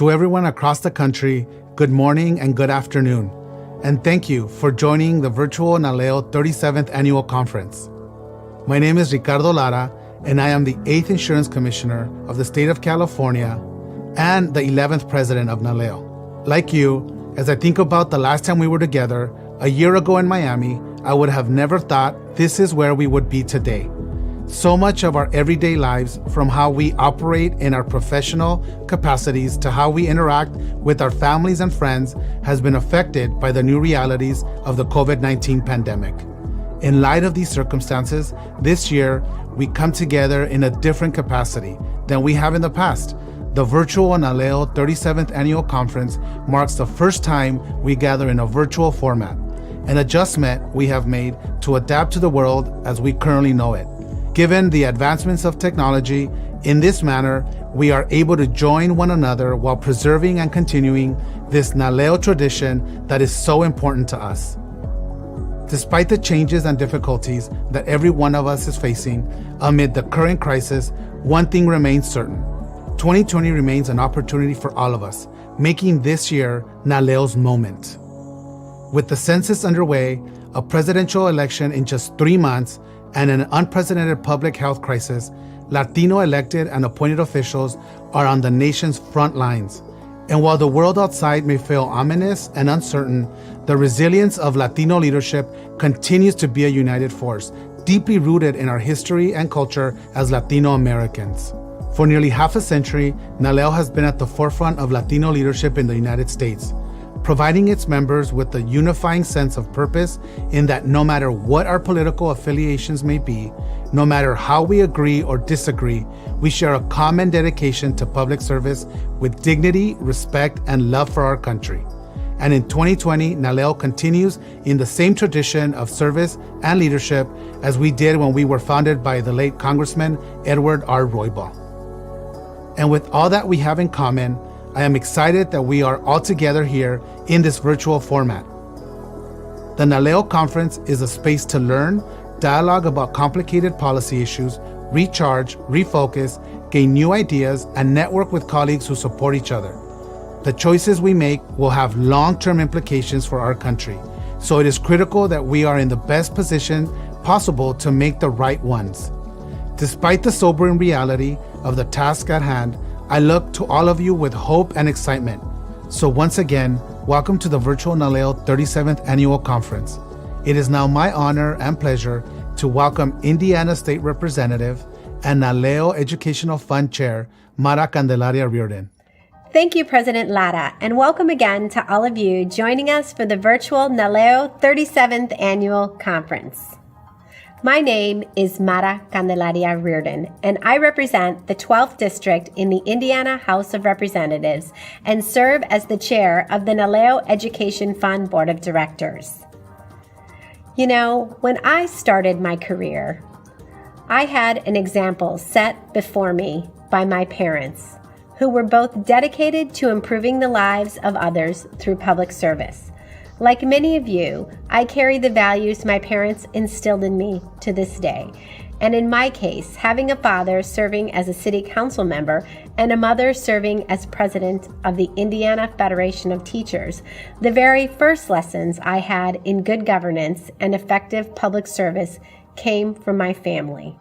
To everyone across the country, good morning and good afternoon. And thank you for joining the virtual NALEO 37th Annual Conference. My name is Ricardo Lara, and I am the 8th Insurance Commissioner of the state of California and the 11th President of NALEO. Like you, as I think about the last time we were together, a year ago in Miami, I would have never thought this is where we would be today. So much of our everyday lives, from how we operate in our professional capacities to how we interact with our families and friends, has been affected by the new realities of the COVID-19 pandemic. In light of these circumstances, this year, we come together in a different capacity than we have in the past. The virtual NALEO 37th Annual Conference marks the first time we gather in a virtual format, an adjustment we have made to adapt to the world as we currently know it. Given the advancements of technology, in this manner, we are able to join one another while preserving and continuing this NALEO tradition that is so important to us. Despite the changes and difficulties that every one of us is facing amid the current crisis, one thing remains certain. 2020 remains an opportunity for all of us, making this year NALEO's moment. With the census underway, a presidential election in just 3 months, and an unprecedented public health crisis, Latino elected and appointed officials are on the nation's front lines. And while the world outside may feel ominous and uncertain, the resilience of Latino leadership continues to be a united force, deeply rooted in our history and culture as Latino Americans. For nearly half a century, NALEO has been at the forefront of Latino leadership in the United States, providing its members with a unifying sense of purpose in that no matter what our political affiliations may be, no matter how we agree or disagree, we share a common dedication to public service with dignity, respect, and love for our country. And in 2020, NALEO continues in the same tradition of service and leadership as we did when we were founded by the late Congressman Edward R. Roybal. And with all that we have in common, I am excited that we are all together here in this virtual format. The NALEO Conference is a space to learn, dialogue about complicated policy issues, recharge, refocus, gain new ideas, and network with colleagues who support each other. The choices we make will have long-term implications for our country, so it is critical that we are in the best position possible to make the right ones. Despite the sobering reality of the task at hand, I look to all of you with hope and excitement. So once again, welcome to the virtual NALEO 37th Annual Conference. It is now my honor and pleasure to welcome Indiana State Representative and NALEO Educational Fund Chair, Mara Candelaria Riordan. Thank you, President Lara, and welcome again to all of you joining us for the virtual NALEO 37th Annual Conference. My name is Mara Candelaria Riordan, and I represent the 12th District in the Indiana House of Representatives and serve as the chair of the NALEO Education Fund Board of Directors. You know, when I started my career, I had an example set before me by my parents, who were both dedicated to improving the lives of others through public service. Like many of you, I carry the values my parents instilled in me to this day. And in my case, having a father serving as a city council member and a mother serving as president of the Indiana Federation of Teachers, the very first lessons I had in good governance and effective public service came from my family.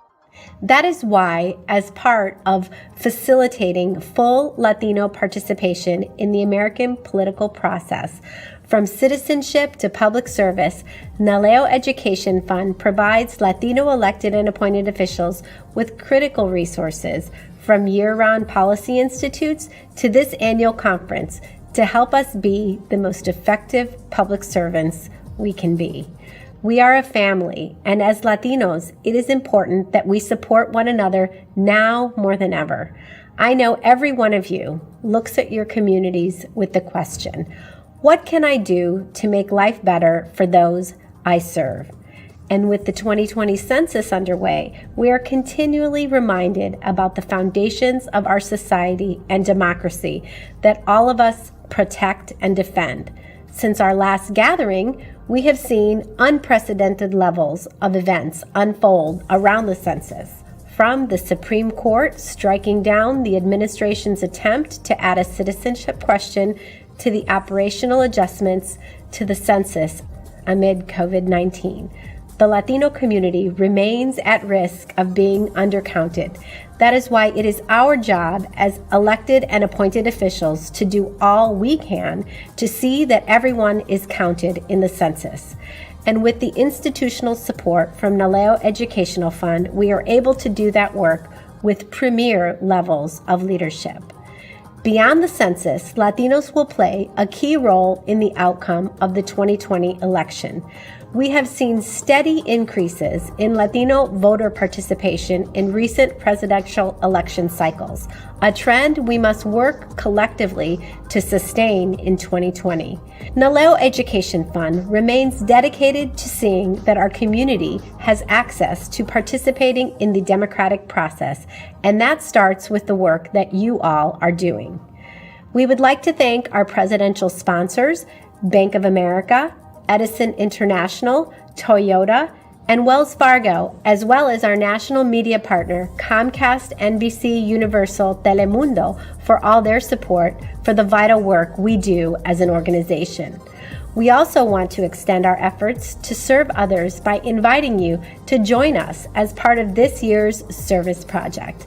That is why, as part of facilitating full Latino participation in the American political process, from citizenship to public service, NALEO Education Fund provides Latino elected and appointed officials with critical resources, from year-round policy institutes to this annual conference, to help us be the most effective public servants we can be. We are a family, and as Latinos, it is important that we support one another now more than ever. I know every one of you looks at your communities with the question, what can I do to make life better for those I serve? And with the 2020 census underway, we are continually reminded about the foundations of our society and democracy that all of us protect and defend. Since our last gathering, we have seen unprecedented levels of events unfold around the census, from the Supreme Court striking down the administration's attempt to add a citizenship question to the operational adjustments to the census amid COVID-19. The Latino community remains at risk of being undercounted. That is why it is our job as elected and appointed officials to do all we can to see that everyone is counted in the census. And with the institutional support from NALEO Educational Fund, we are able to do that work with premier levels of leadership. Beyond the census, Latinos will play a key role in the outcome of the 2020 election. We have seen steady increases in Latino voter participation in recent presidential election cycles, a trend we must work collectively to sustain in 2020. NALEO Education Fund remains dedicated to seeing that our community has access to participating in the democratic process, and that starts with the work that you all are doing. We would like to thank our presidential sponsors, Bank of America, Edison International, Toyota, and Wells Fargo, as well as our national media partner, Comcast, NBC, Universal, Telemundo, for all their support for the vital work we do as an organization. We also want to extend our efforts to serve others by inviting you to join us as part of this year's service project.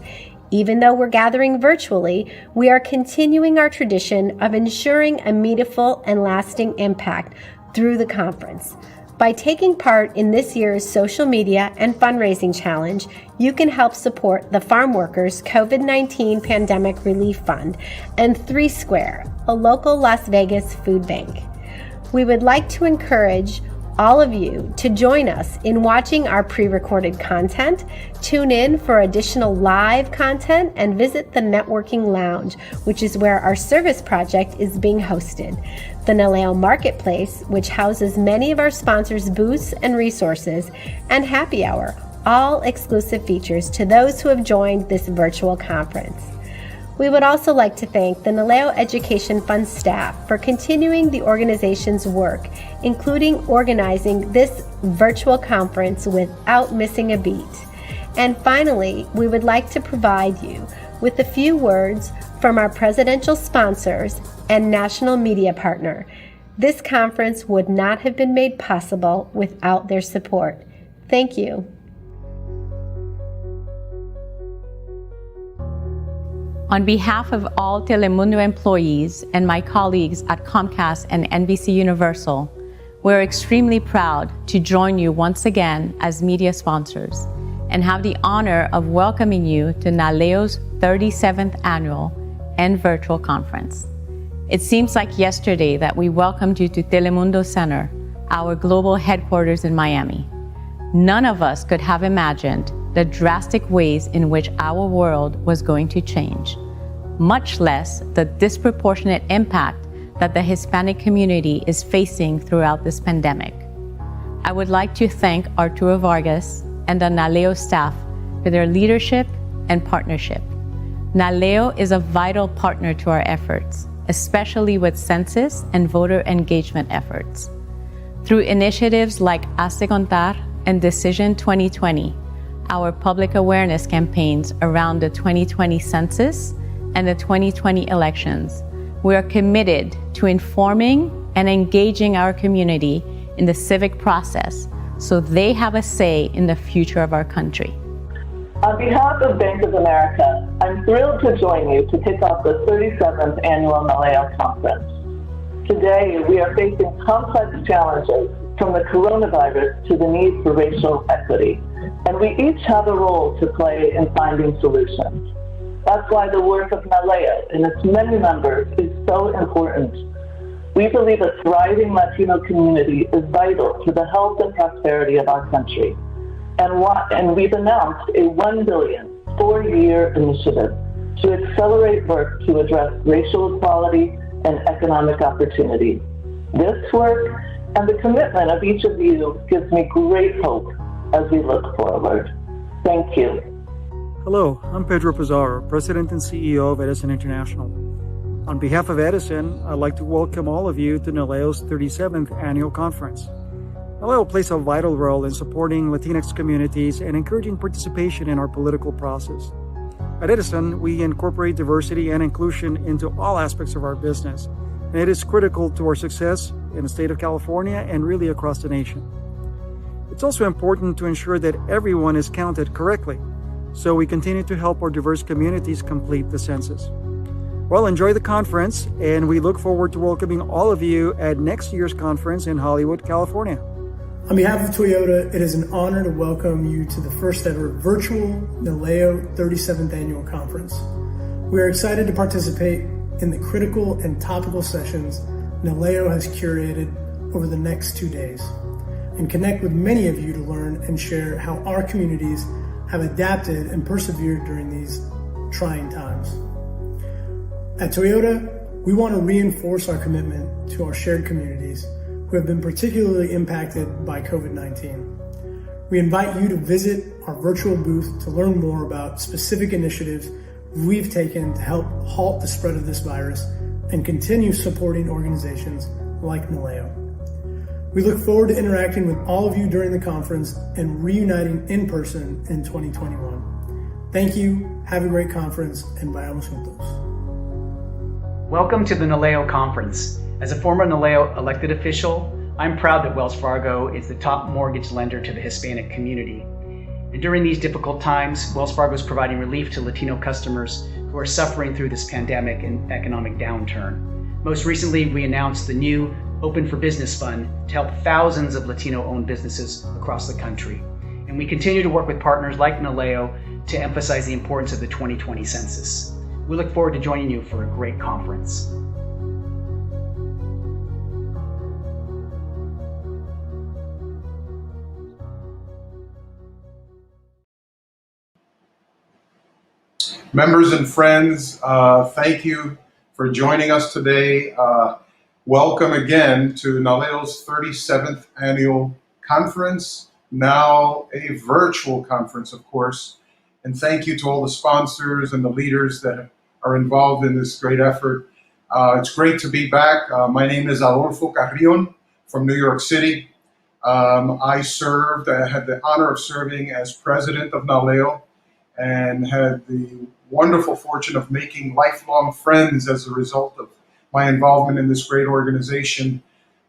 Even though we're gathering virtually, we are continuing our tradition of ensuring a meaningful and lasting impact through the conference. By taking part in this year's social media and fundraising challenge, you can help support the Farm Workers COVID-19 Pandemic Relief Fund and 3 Square, a local Las Vegas food bank. We would like to encourage all of you to join us in watching our pre-recorded content, tune in for additional live content, and visit the Networking Lounge, which is where our service project is being hosted. The NALEO Marketplace, which houses many of our sponsors' booths and resources, and Happy Hour, all exclusive features to those who have joined this virtual conference. We would also like to thank the NALEO Education Fund staff for continuing the organization's work, including organizing this virtual conference without missing a beat. And finally, we would like to provide you with a few words from our presidential sponsors and national media partner. This conference would not have been made possible without their support. Thank you. On behalf of all Telemundo employees and my colleagues at Comcast and NBC Universal, we're extremely proud to join you once again as media sponsors and have the honor of welcoming you to NALEO's 37th annual and virtual conference. It seems like yesterday that we welcomed you to Telemundo Center, our global headquarters in Miami. None of us could have imagined the drastic ways in which our world was going to change, much less the disproportionate impact that the Hispanic community is facing throughout this pandemic. I would like to thank Arturo Vargas and the NALEO staff for their leadership and partnership. NALEO is a vital partner to our efforts, especially with census and voter engagement efforts. Through initiatives like Hazte Contar and Decision 2020, our public awareness campaigns around the 2020 census and the 2020 elections, we are committed to informing and engaging our community in the civic process so they have a say in the future of our country. On behalf of Bank of America, I'm thrilled to join you to kick off the 37th annual NALEO conference. Today, we are facing complex challenges from the coronavirus to the need for racial equity, and we each have a role to play in finding solutions. That's why the work of NALEO and its many members is so important. We believe a thriving Latino community is vital to the health and prosperity of our country. And we've announced a $1 billion 4-year initiative to accelerate work to address racial equality and economic opportunity. This work and the commitment of each of you gives me great hope as we look forward. Thank you. Hello, I'm Pedro Pizarro, President and CEO of Edison International. On behalf of Edison, I'd like to welcome all of you to NALEO's 37th annual conference. NALEO plays a vital role in supporting Latinx communities and encouraging participation in our political process. At Edison, we incorporate diversity and inclusion into all aspects of our business, and it is critical to our success in the state of California and really across the nation. It's also important to ensure that everyone is counted correctly, so we continue to help our diverse communities complete the census. Well, enjoy the conference, and we look forward to welcoming all of you at next year's conference in Hollywood, California. On behalf of Toyota, it is an honor to welcome you to the first ever virtual NALEO 37th Annual Conference. We are excited to participate in the critical and topical sessions NALEO has curated over the next 2 days and connect with many of you to learn and share how our communities have adapted and persevered during these trying times. At Toyota, we want to reinforce our commitment to our shared communities who have been particularly impacted by COVID-19. We invite you to visit our virtual booth to learn more about specific initiatives we've taken to help halt the spread of this virus and continue supporting organizations like NALEO. We look forward to interacting with all of you during the conference and reuniting in person in 2021. Thank you, have a great conference, and vayamos juntos. Welcome to the NALEO conference. As a former NALEO elected official, I'm proud that Wells Fargo is the top mortgage lender to the Hispanic community. And during these difficult times, Wells Fargo is providing relief to Latino customers who are suffering through this pandemic and economic downturn. Most recently, we announced the new Open for Business Fund to help thousands of Latino-owned businesses across the country. And we continue to work with partners like NALEO to emphasize the importance of the 2020 census. We look forward to joining you for a great conference. Members and friends, thank you for joining us today. Welcome again to NALEO's 37th Annual Conference, now a virtual conference, of course. And thank you to all the sponsors and the leaders that are involved in this great effort. It's great to be back. My name is Adolfo Carrion from New York City. I had the honor of serving as president of NALEO and had the wonderful fortune of making lifelong friends as a result of my involvement in this great organization,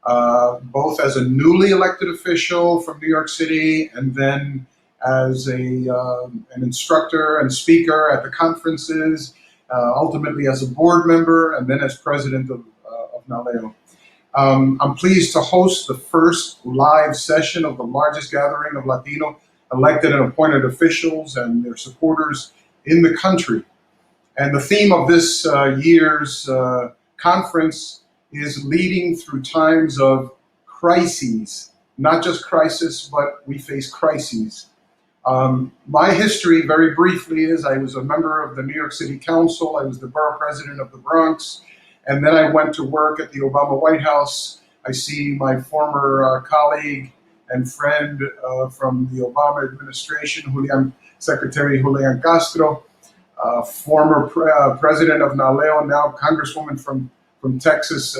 both as a newly elected official from New York City and then as an instructor and speaker at the conferences, ultimately as a board member, and then as president of NALEO. I'm pleased to host the first live session of the largest gathering of Latino elected and appointed officials and their supporters in the country. And the theme of this year's conference is leading through times of crises, not just crisis, but we face crises. My history, very briefly, is I was a member of the New York City Council. I was the borough president of the Bronx, and then I went to work at the Obama White House. I see my former colleague and friend from the Obama administration, Secretary Julian Castro, former president of NALEO, now Congresswoman from Texas,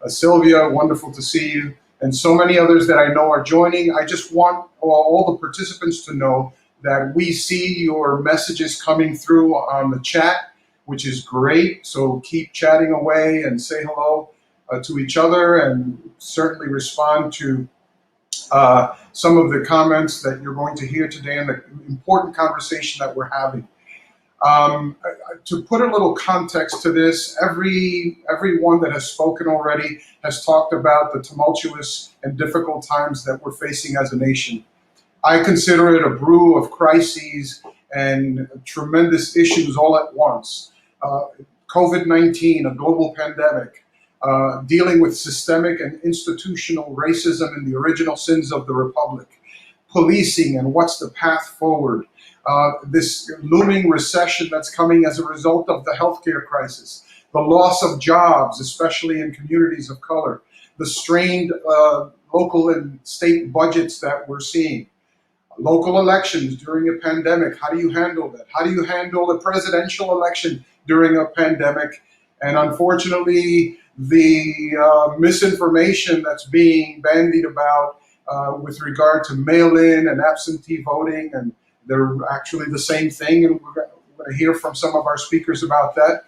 Sylvia, wonderful to see you, and so many others that I know are joining. I just want all the participants to know that we see your messages coming through on the chat, which is great. So keep chatting away and say hello to each other, and certainly respond to some of the comments that you're going to hear today and the important conversation that we're having. To put a little context to this, everyone that has spoken already has talked about the tumultuous and difficult times that we're facing as a nation. I consider it a brew of crises and tremendous issues all at once. COVID-19, a global pandemic, dealing with systemic and institutional racism and the original sins of the Republic, policing and what's the path forward, this looming recession that's coming as a result of the healthcare crisis, the loss of jobs, especially in communities of color, the strained local and state budgets that we're seeing, local elections during a pandemic. How do you handle that? How do you handle a presidential election during a pandemic? And unfortunately, the misinformation that's being bandied about with regard to mail-in and absentee voting, and they're actually the same thing, and we're going to hear from some of our speakers about that.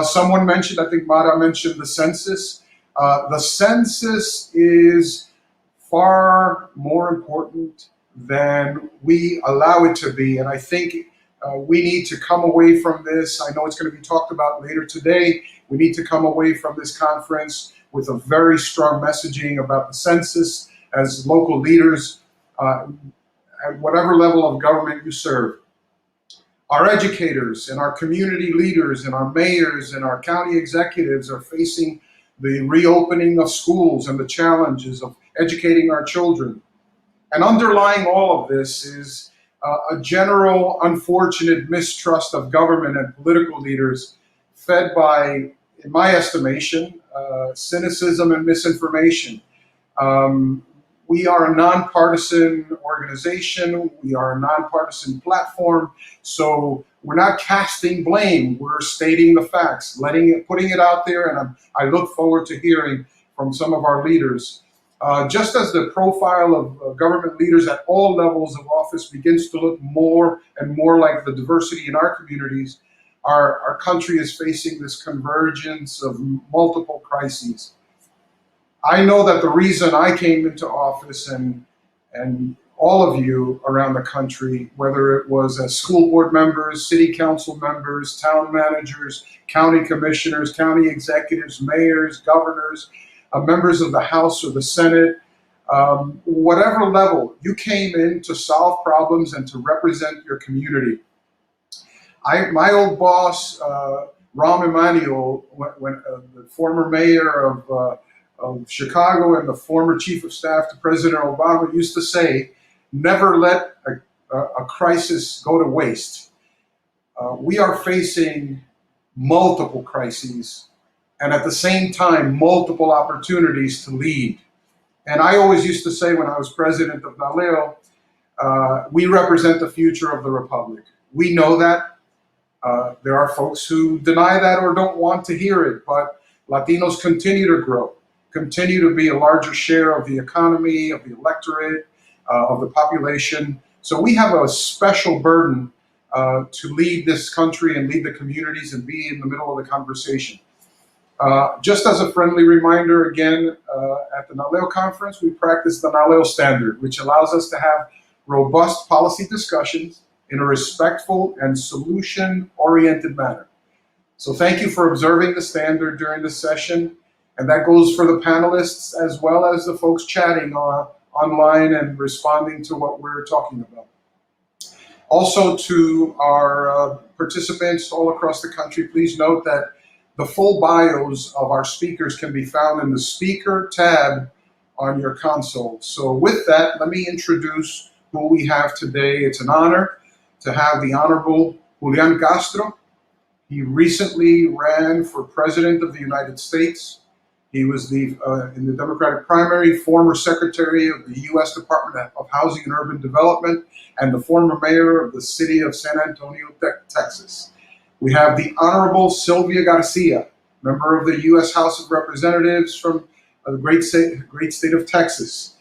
Someone mentioned, I think Mara mentioned the census. The census is far more important than we allow it to be, and I think we need to come away from this. I know it's going to be talked about later today. We need to come away from this conference with a very strong messaging about the census as local leaders at whatever level of government you serve. Our educators and our community leaders and our mayors and our county executives are facing the reopening of schools and the challenges of educating our children. And underlying all of this is a general unfortunate mistrust of government and political leaders fed by, in my estimation, cynicism and misinformation. We are a nonpartisan organization. We are a nonpartisan platform. So we're not casting blame. We're stating the facts, putting it out there. And I look forward to hearing from some of our leaders. Just as the profile of government leaders at all levels of office begins to look more and more like the diversity in our communities, our country is facing this convergence of multiple crises. I know that the reason I came into office and all of you around the country, whether it was as school board members, city council members, town managers, county commissioners, county executives, mayors, governors, members of the House or the Senate, whatever level, you came in to solve problems and to represent your community. My old boss, Rahm Emanuel, the former mayor of Chicago and the former chief of staff to President Obama, used to say, never let a crisis go to waste. We are facing multiple crises and at the same time, multiple opportunities to lead. And I always used to say when I was president of NALEO, we represent the future of the Republic. We know that. There are folks who deny that or don't want to hear it, but Latinos continue to grow, continue to be a larger share of the economy, of the electorate, of the population. So we have a special burden to lead this country and lead the communities and be in the middle of the conversation. Just as a friendly reminder, again, at the NALEO conference, we practice the NALEO standard, which allows us to have robust policy discussions in a respectful and solution-oriented manner. So thank you for observing the standard during this session. And that goes for the panelists as well as the folks chatting online and responding to what we're talking about. Also to our participants all across the country, please note that the full bios of our speakers can be found in the speaker tab on your console. So with that, let me introduce who we have today. It's an honor to have the Honorable Julian Castro. He recently ran for President of the United States. He was in the Democratic primary, former Secretary of the U.S. Department of Housing and Urban Development, and the former mayor of the city of San Antonio, Texas. We have the Honorable Sylvia Garcia, member of the U.S. House of Representatives from the great state of Texas,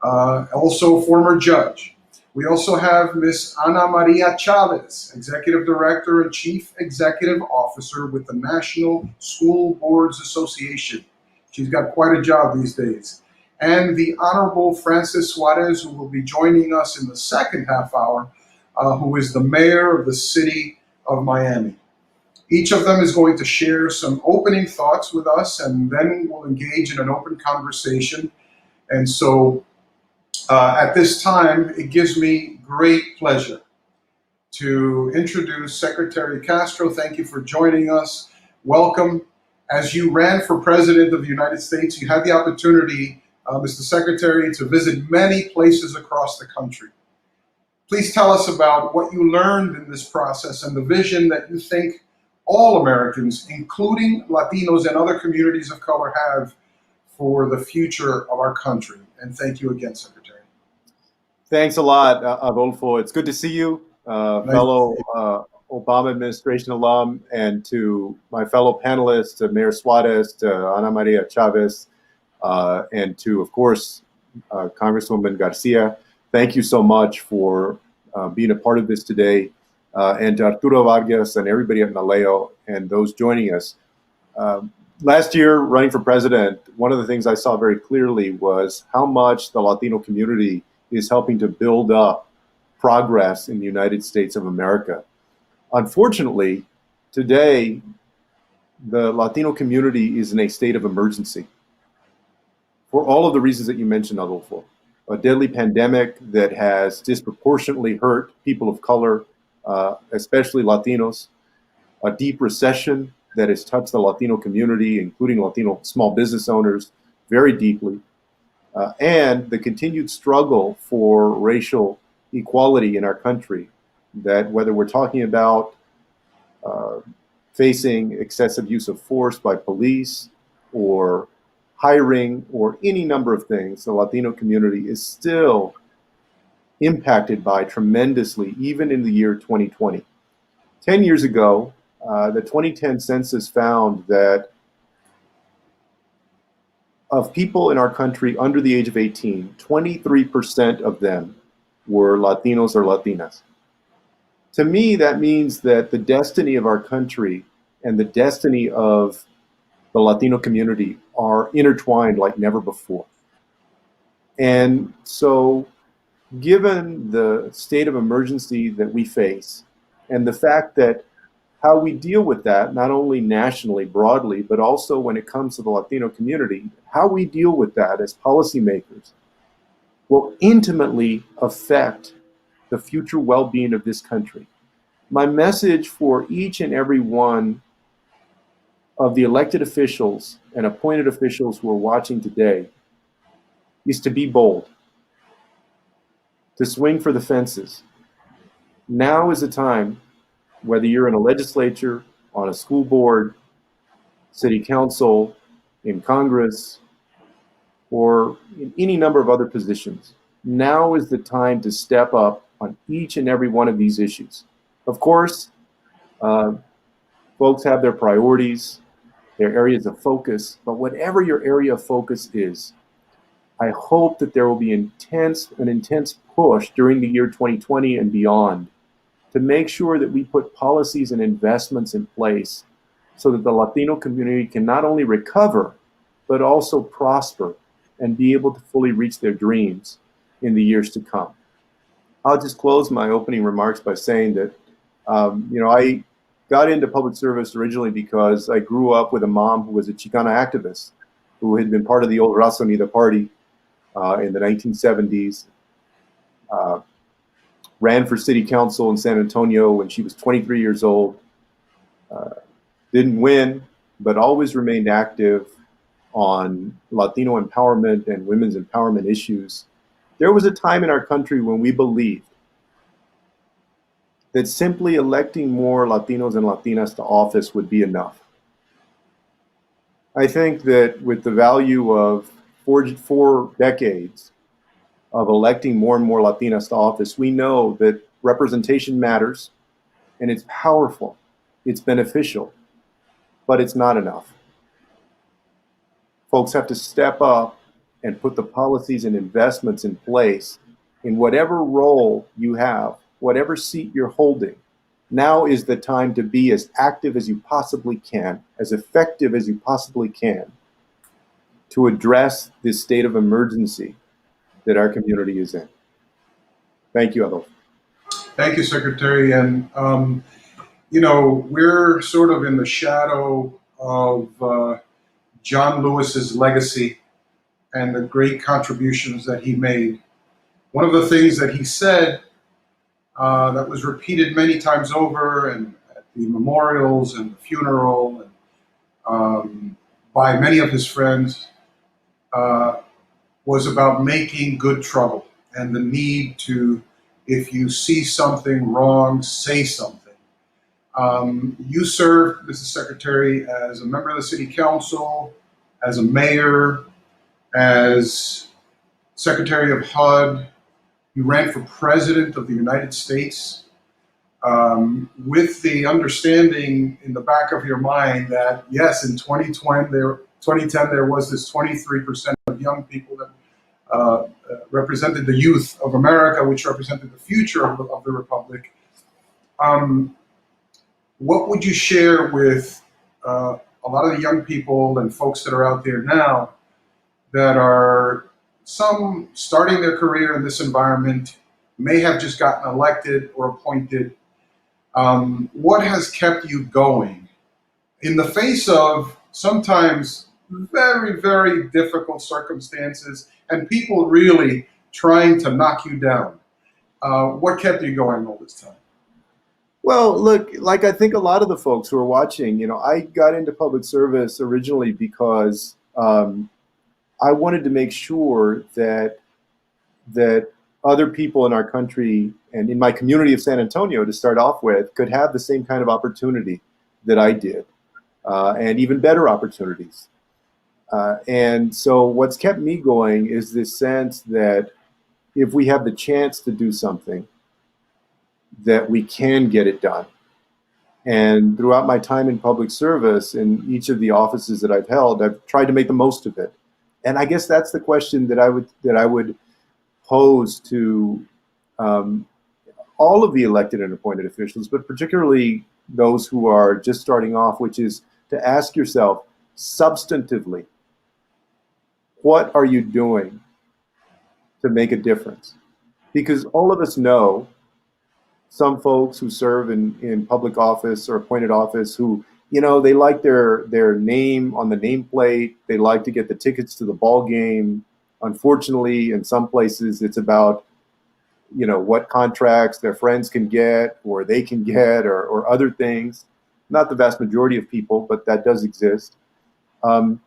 also a former judge. We also have Ms. Ana Maria Chavez, Executive Director and Chief Executive Officer with the National School Boards Association. She's got quite a job these days. And the Honorable Francis Suarez, who will be joining us in the second half hour, who is the mayor of the city of Miami. Each of them is going to share some opening thoughts with us, and then we'll engage in an open conversation. And so at this time, it gives me great pleasure to introduce Secretary Castro. Thank you for joining us. Welcome. As you ran for President of the United States, you had the opportunity, Mr. Secretary, to visit many places across the country. Please tell us about what you learned in this process and the vision that you think all Americans, including Latinos and other communities of color, have for the future of our country. And thank you again, Secretary. Thanks a lot, Adolfo. It's good to see you, fellow Obama administration alum, and to my fellow panelists, to Mayor Suarez, to Ana Maria Chavez, and to, of course, Congresswoman Garcia, thank you so much for being a part of this today. And to Arturo Vargas and everybody at NALEO and those joining us. Last year, running for president, one of the things I saw very clearly was how much the Latino community is helping to build up progress in the United States of America. Unfortunately, today, the Latino community is in a state of emergency for all of the reasons that you mentioned, Adolfo. A deadly pandemic that has disproportionately hurt people of color, especially Latinos, a deep recession that has touched the Latino community, including Latino small business owners, very deeply, and the continued struggle for racial equality in our country, that whether we're talking about facing excessive use of force by police or hiring or any number of things, the Latino community is still impacted by tremendously, even in the year 2020. 10 years ago, the 2010 census found that of people in our country under the age of 18, 23% of them were Latinos or Latinas. To me, that means that the destiny of our country and the destiny of the Latino community are intertwined like never before. And so, given the state of emergency that we face and the fact that how we deal with that, not only nationally, broadly, but also when it comes to the Latino community, how we deal with that as policymakers will intimately affect the future well-being of this country. My message for each and every one of the elected officials and appointed officials who are watching today is to be bold, to swing for the fences. Now is the time, whether you're in a legislature, on a school board, city council, in Congress, or in any number of other positions, now is the time to step up on each and every one of these issues. Of course, folks have their priorities, their areas of focus, but whatever your area of focus is, I hope that there will be an intense push during the year 2020 and beyond to make sure that we put policies and investments in place so that the Latino community can not only recover, but also prosper and be able to fully reach their dreams in the years to come. I'll just close my opening remarks by saying that, I got into public service originally because I grew up with a mom who was a Chicana activist who had been part of the old Raza Unida party in the 1970s. Ran for city council in San Antonio when she was 23 years old. Didn't win, but always remained active on Latino empowerment and women's empowerment issues. There was a time in our country when we believed that simply electing more Latinos and Latinas to office would be enough. I think that with the value of four decades of electing more and more Latinas to office, we know that representation matters and it's powerful, it's beneficial, but it's not enough. Folks have to step up and put the policies and investments in place in whatever role you have, whatever seat you're holding. Now is the time to be as active as you possibly can, as effective as you possibly can, to address this state of emergency that our community is in. Thank you, Adolfo. Thank you, Secretary. And, we're sort of in the shadow of John Lewis's legacy and the great contributions that he made. One of the things that he said that was repeated many times over and at the memorials and the funeral and by many of his friends was about making good trouble and the need to, if you see something wrong, say something. You served, Mrs. Secretary, as a member of the City Council, as a mayor, as Secretary of HUD. You ran for President of the United States with the understanding in the back of your mind that, yes, in 2010 there was this 23% of young people that represented the youth of America, which represented the future of the Republic. What would you share with a lot of the young people and folks that are out there now that are some starting their career in this environment, may have just gotten elected or appointed? What has kept you going in the face of sometimes very, very difficult circumstances and people really trying to knock you down? What kept you going all this time? Well, look, like I think a lot of the folks who are watching, I got into public service originally because I wanted to make sure that other people in our country and in my community of San Antonio, to start off with, could have the same kind of opportunity that I did, and even better opportunities. And so what's kept me going is this sense that if we have the chance to do something, that we can get it done. And throughout my time in public service, in each of the offices that I've held, I've tried to make the most of it. And I guess that's the question that I would pose to all of the elected and appointed officials, but particularly those who are just starting off, which is to ask yourself substantively, what are you doing to make a difference? Because all of us know some folks who serve in public office or appointed office who, they like their name on the nameplate. They like to get the tickets to the ball game. Unfortunately, in some places, it's about, what contracts their friends can get or they can get or other things. Not the vast majority of people, but that does exist. And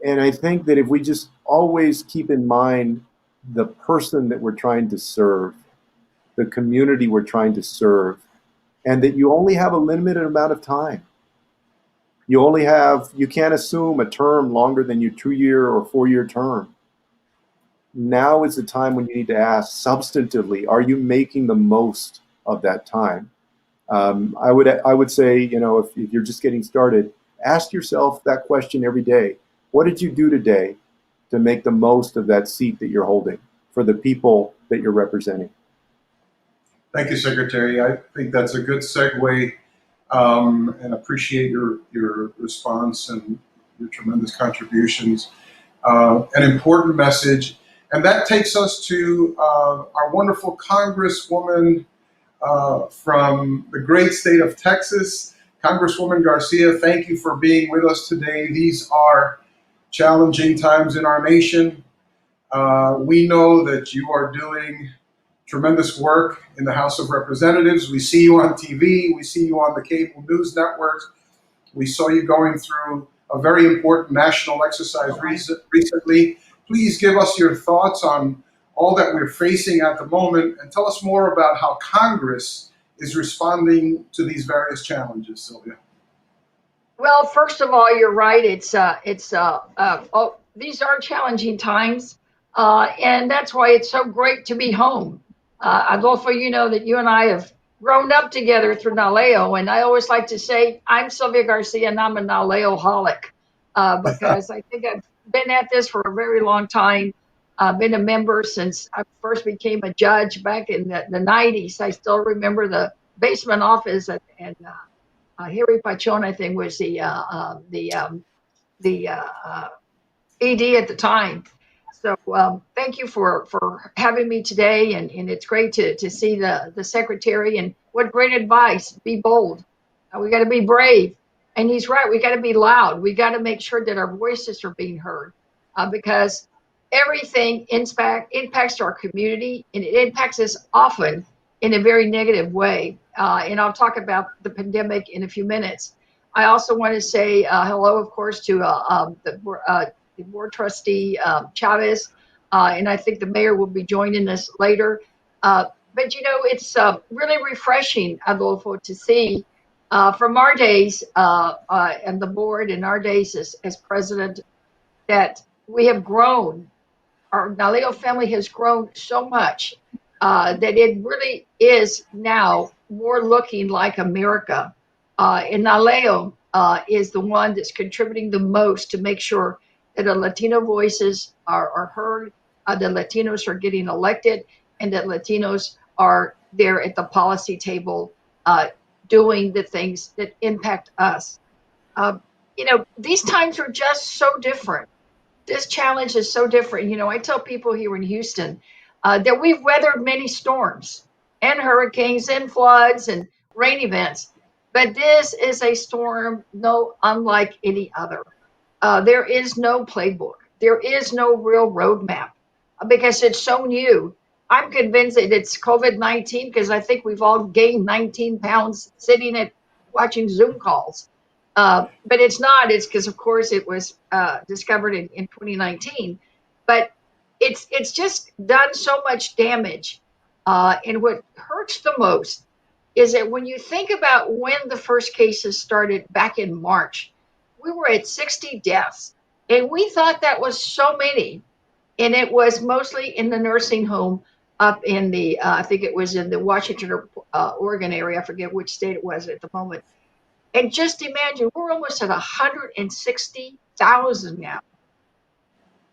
I think that if we just always keep in mind the person that we're trying to serve, the community we're trying to serve, and that you only have a limited amount of time. You can't assume a term longer than your 2-year or 4-year term. Now is the time when you need to ask substantively, are you making the most of that time? I would say, if you're just getting started, ask yourself that question every day. What did you do today to make the most of that seat that you're holding for the people that you're representing? Thank you, Secretary. I think that's a good segue, and appreciate your response and your tremendous contributions. An important message. And that takes us to our wonderful Congresswoman from the great state of Texas, Congresswoman Garcia. Thank you for being with us today. These are challenging times in our nation. We know that you are doing tremendous work in the House of Representatives. We see you on TV. We see you on the cable news networks. We saw you going through a very important national exercise recently. Please give us your thoughts on all that we're facing at the moment and tell us more about how Congress is responding to these various challenges, Sylvia. Well, first of all, you're right. These are challenging times, and that's why it's so great to be home. Adolfo, you know that you and I have grown up together through NALEO, and I always like to say I'm Sylvia Garcia and I'm a NALEO-holic, because I think I've been at this for a very long time. I've been a member since I first became a judge back in the 90s. I still remember the basement office, and Harry Pachon, I think, was the ED at the time. So thank you for having me today, and it's great to see the secretary, and what great advice. Be bold. We got to be brave. And he's right. We got to be loud. We got to make sure that our voices are being heard, because everything impacts our community, and it impacts us often in a very negative way. And I'll talk about the pandemic in a few minutes. I also want to say hello, of course, to the board trustee, Chavez, and I think the mayor will be joining us later. But, it's really refreshing, Adolfo, to see from our days and the board and our days as president that we have grown. Our NALEO family has grown so much that it really is now more looking like America. And NALEO is the one that's contributing the most to make sure that the Latino voices are heard, that Latinos are getting elected and that Latinos are there at the policy table doing the things that impact us. These times are just so different. This challenge is so different. I tell people here in Houston that we've weathered many storms and hurricanes and floods and rain events, but this is a storm unlike any other. There is no playbook. There is no real roadmap because it's so new. I'm convinced that it's COVID-19 because I think we've all gained 19 pounds sitting at watching Zoom calls. But it's not. It's because, of course, it was discovered in 2019. But it's just done so much damage. And what hurts the most is that when you think about when the first cases started back in March, we were at 60 deaths. And we thought that was so many. And it was mostly in the nursing home up in the, I think it was in the Washington or Oregon area. I forget which state it was at the moment. And just imagine, we're almost at 160,000 now.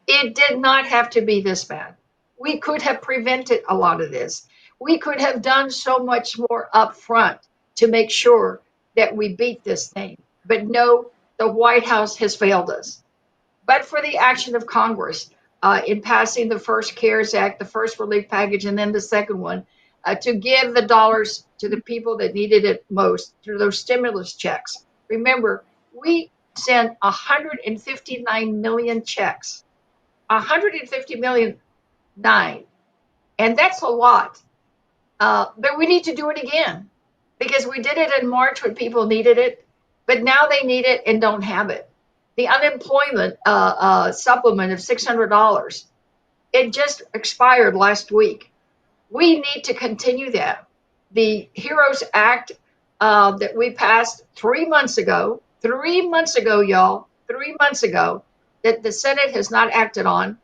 It did not have to be this bad. We could have prevented a lot of this. We could have done so much more up front to make sure that we beat this thing. But no, the White House has failed us. But for the action of Congress in passing the first CARES Act, the first relief package, and then the second one, to give the dollars to the people that needed it most through those stimulus checks. Remember, we sent 159 million checks, 150 million, 9. And that's a lot. But we need to do it again because we did it in March when people needed it, but now they need it and don't have it. The unemployment supplement of $600, it just expired last week. We need to continue that. The HEROES Act that we passed 3 months ago, y'all, 3 months ago, that the Senate has not acted on,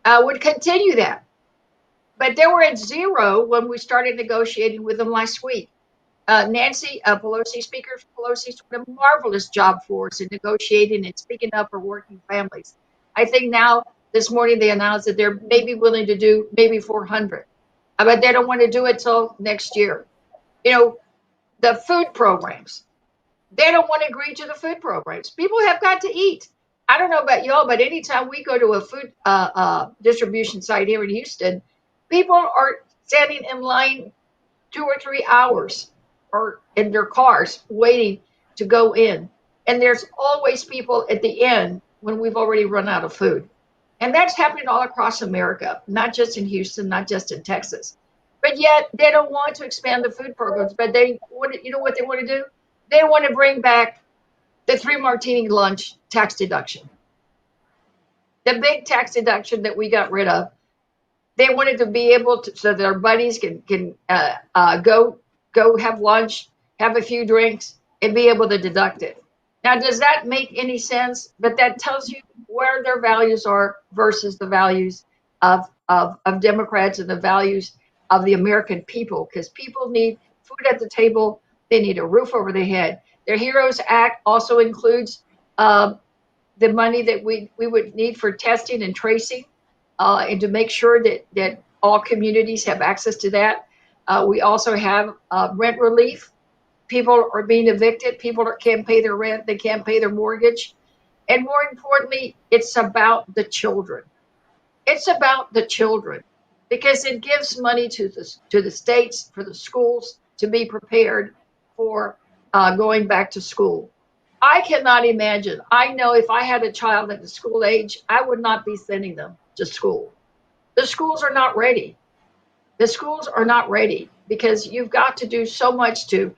would continue that. But they were at zero when we started negotiating with them last week. Nancy Pelosi, Speaker Pelosi, did a marvelous job for us in negotiating and speaking up for working families. I think now, this morning, they announced that they're maybe willing to do maybe 400. But they don't want to do it till next year. The food programs, they don't want to agree to the food programs. People have got to eat. I don't know about y'all, but anytime we go to a food distribution site here in Houston, people are standing in line 2 or 3 hours or in their cars waiting to go in. And there's always people at the end when we've already run out of food. And that's happening all across America, not just in Houston, not just in Texas. But yet they don't want to expand the food programs. But they want to, you know what they want to do? They want to bring back the 3 martini lunch tax deduction. The big tax deduction that we got rid of. They wanted to be able to, so that our buddies can go have lunch, have a few drinks, and be able to deduct it. Now, does that make any sense? But that tells you where their values are versus the values of Democrats and the values of the American people, because people need food at the table. They need a roof over their head. Their HEROES Act also includes the money that we would need for testing and tracing and to make sure that all communities have access to that. We also have rent relief. People are being evicted. People can't pay their rent. They can't pay their mortgage. And more importantly, it's about the children. It's about the children because it gives money to the states, for the schools to be prepared for going back to school. I cannot imagine. I know if I had a child at the school age, I would not be sending them to school. The schools are not ready. The schools are not ready because you've got to do so much to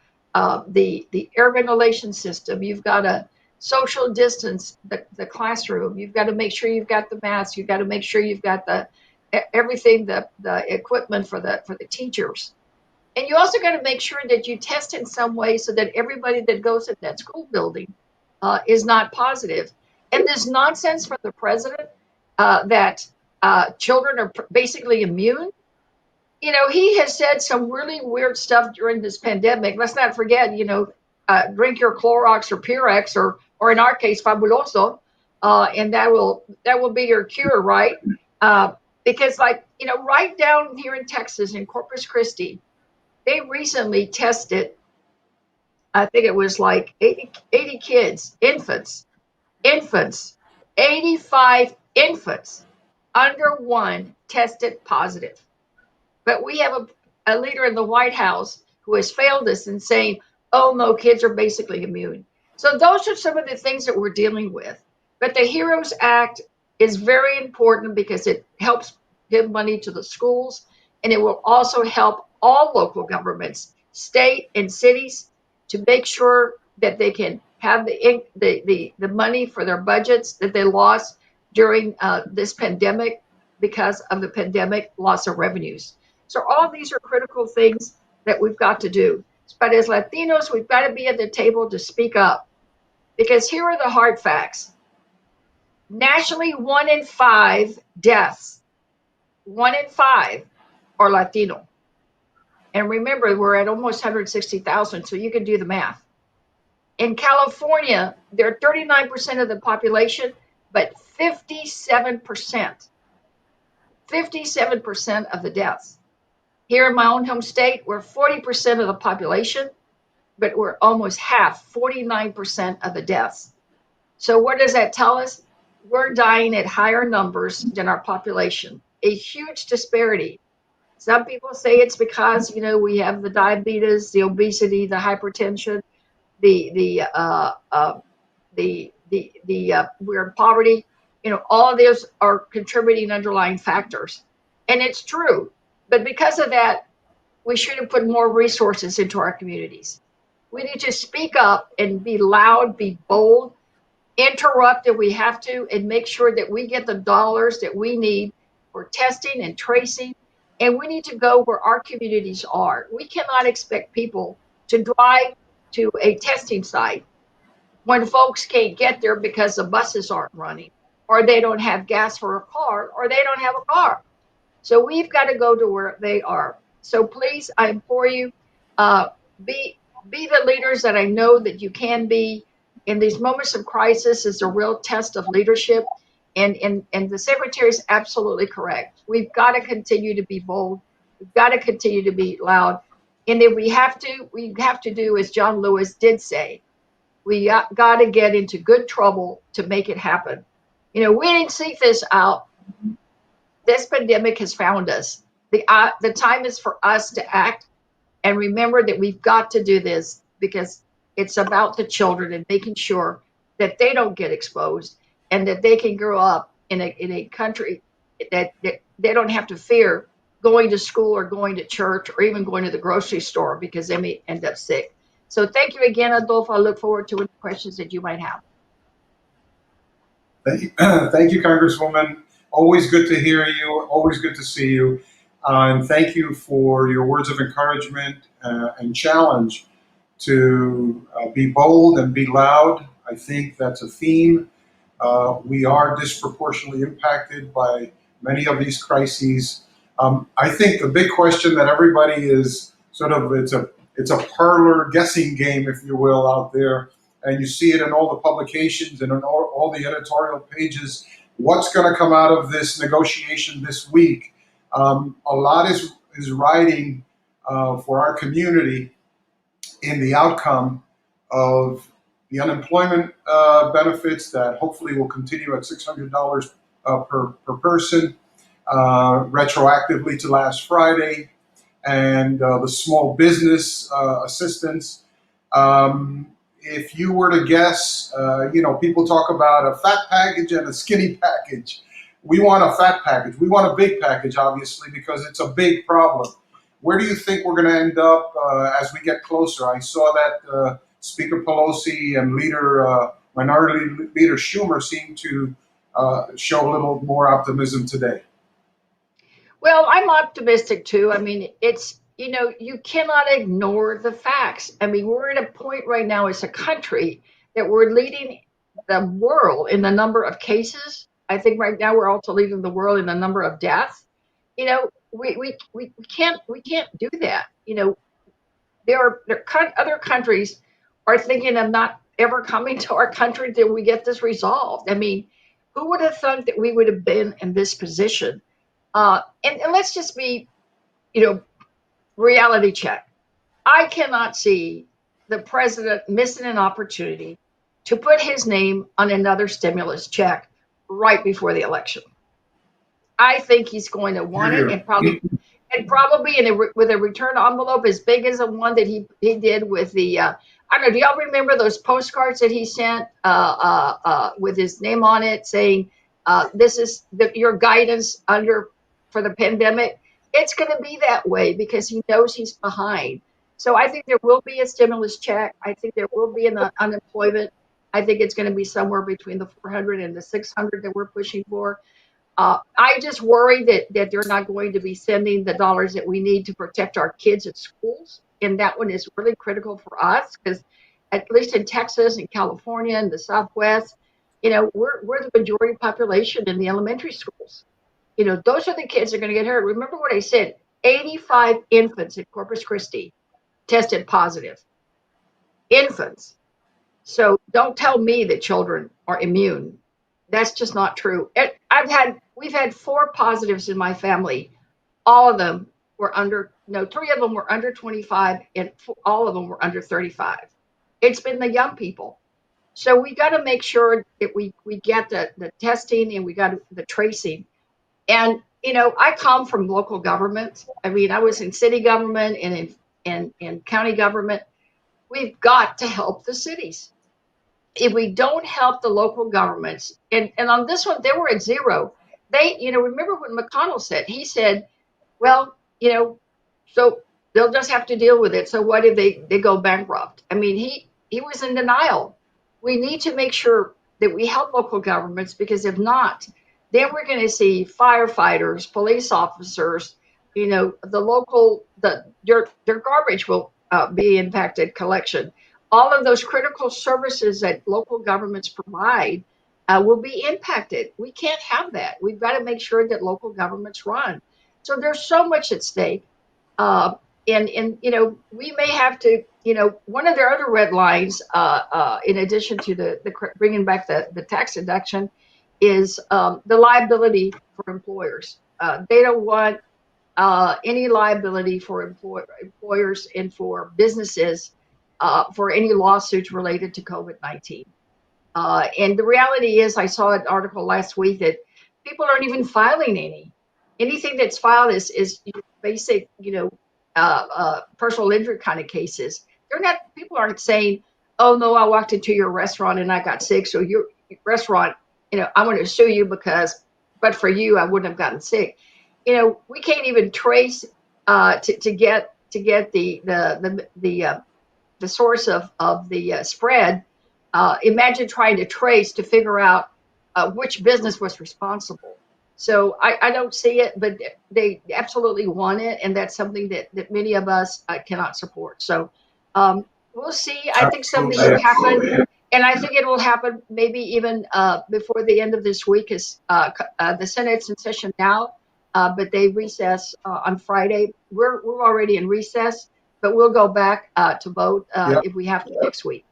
the air ventilation system. You've got to social distance the classroom. You've got to make sure you've got the masks. You've got to make sure you've got everything, the equipment for the teachers. And you also got to make sure that you test in some way so that everybody that goes in that school building is not positive. And this nonsense from the president that children are basically immune. He has said some really weird stuff during this pandemic. Let's not forget, drink your Clorox or Purex or in our case, Fabuloso, and that will be your cure, right? Because, like, right down here in Texas, in Corpus Christi, they recently tested, I think it was like 80 kids, infants, 85 infants under 1 tested positive. But we have a leader in the White House who has failed us in saying, oh, no, kids are basically immune. So those are some of the things that we're dealing with. But the HEROES Act is very important because it helps give money to the schools, and it will also help all local governments, state and cities, to make sure that they can have the money for their budgets that they lost during this pandemic because of the pandemic loss of revenues. So all of these are critical things that we've got to do. But as Latinos, we've got to be at the table to speak up, because here are the hard facts. Nationally, 1 in 5 deaths, 1 in 5 are Latino. And remember, we're at almost 160,000, so you can do the math. In California, they're 39% of the population, but 57% of the deaths. Here in my own home state, we're 40% of the population, but we're almost half, 49% of the deaths. So what does that tell us? We're dying at higher numbers than our population, a huge disparity. Some people say it's because, we have the diabetes, the obesity, the hypertension, we're in poverty. All of those are contributing underlying factors. And it's true. But because of that, we should have put more resources into our communities. We need to speak up and be loud, be bold, interrupt if we have to, and make sure that we get the dollars that we need for testing and tracing. And we need to go where our communities are. We cannot expect people to drive to a testing site when folks can't get there because the buses aren't running, or they don't have gas for a car, or they don't have a car. So we've got to go to where they are. So please, I implore you, be the leaders that I know that you can be. In these moments of crisis is a real test of leadership. And the secretary is absolutely correct. We've got to continue to be bold. We've got to continue to be loud. And if we have to do, as John Lewis did say, we got to get into good trouble to make it happen. We didn't seek this out. This pandemic has found us. The time is for us to act and remember that we've got to do this because it's about the children and making sure that they don't get exposed and that they can grow up in a country that they don't have to fear going to school or going to church or even going to the grocery store because they may end up sick. So thank you again, Adolfo. I look forward to any questions that you might have. Thank you, Congresswoman. Always good to hear you. Always good to see you. And thank you for your words of encouragement and challenge to be bold and be loud. I think that's a theme. We are disproportionately impacted by many of these crises. I think the big question that everybody is it's a parlor guessing game, if you will, out there. And you see it in all the publications and in all the editorial pages. What's going to come out of this negotiation this week? A lot is riding for our community in the outcome of the unemployment benefits that hopefully will continue at $600 per person, retroactively to last Friday, and the small business assistance. If you were to guess, people talk about a fat package and a skinny package. We want a fat package. We want a big package, obviously, because it's a big problem. Where do you think we're going to end up as we get closer? I saw that Speaker Pelosi and Minority Leader Schumer seem to show a little more optimism today. Well, I'm optimistic too. I mean, it's, you cannot ignore the facts. I mean, we're at a point right now as a country that we're leading the world in the number of cases. I think right now we're also leading the world in the number of deaths. We can't do that. Other countries are thinking of not ever coming to our country till we get this resolved. I mean, who would have thought that we would have been in this position? And let's just be, reality check. I cannot see the president missing an opportunity to put his name on another stimulus check right before the election. I think he's going to want it, and probably with a return envelope as big as the one that he did with the I don't know. Do y'all remember those postcards that he sent with his name on it, saying this is your guidance for the pandemic? It's going to be that way because he knows he's behind. So I think there will be a stimulus check. I think there will be an unemployment. I think it's going to be somewhere between the 400 and the 600 that we're pushing for. I just worry that they're not going to be sending the dollars that we need to protect our kids at schools. And that one is really critical for us because at least in Texas and California and the Southwest, we're the majority population in the elementary schools. Those are the kids that are going to get hurt. Remember what I said, 85 infants in Corpus Christi tested positive. Infants. So don't tell me that children are immune. That's just not true. We've had 4 positives in my family. All of them were 3 of them were under 25 and all of them were under 35. It's been the young people. So we got to make sure that we get the testing and we got the tracing. And, I come from local government. I mean, I was in city government and in county government. We've got to help the cities. If we don't help the local governments, and on this one, they were at zero. They, remember what McConnell said? He said, well, so they'll just have to deal with it. So what if they go bankrupt? I mean, he was in denial. We need to make sure that we help local governments because if not, then we're going to see firefighters, police officers, their garbage will be impacted, collection. All of those critical services that local governments provide will be impacted. We can't have that. We've got to make sure that local governments run. So there's so much at stake. And we may have to, one of their other red lines, in addition to the bringing back the tax deduction, is the liability for employers. They don't want any liability for employers and for businesses for any lawsuits related to COVID-19. And the reality is, I saw an article last week that people aren't even filing anything that's filed is basic, personal injury kind of cases. People aren't saying, oh no, I walked into your restaurant and I got sick, so your restaurant, I'm going to sue you but for you, I wouldn't have gotten sick. We can't even trace to get the source of the spread. Imagine trying to trace to figure out which business was responsible. So I don't see it, but they absolutely want it, and that's something that many of us cannot support. So we'll see. I think something will happen, and I think it will happen maybe even before the end of this week. Is the Senate's in session now, but they recess on Friday. We're already in recess, but we'll go back to vote if we have to next week.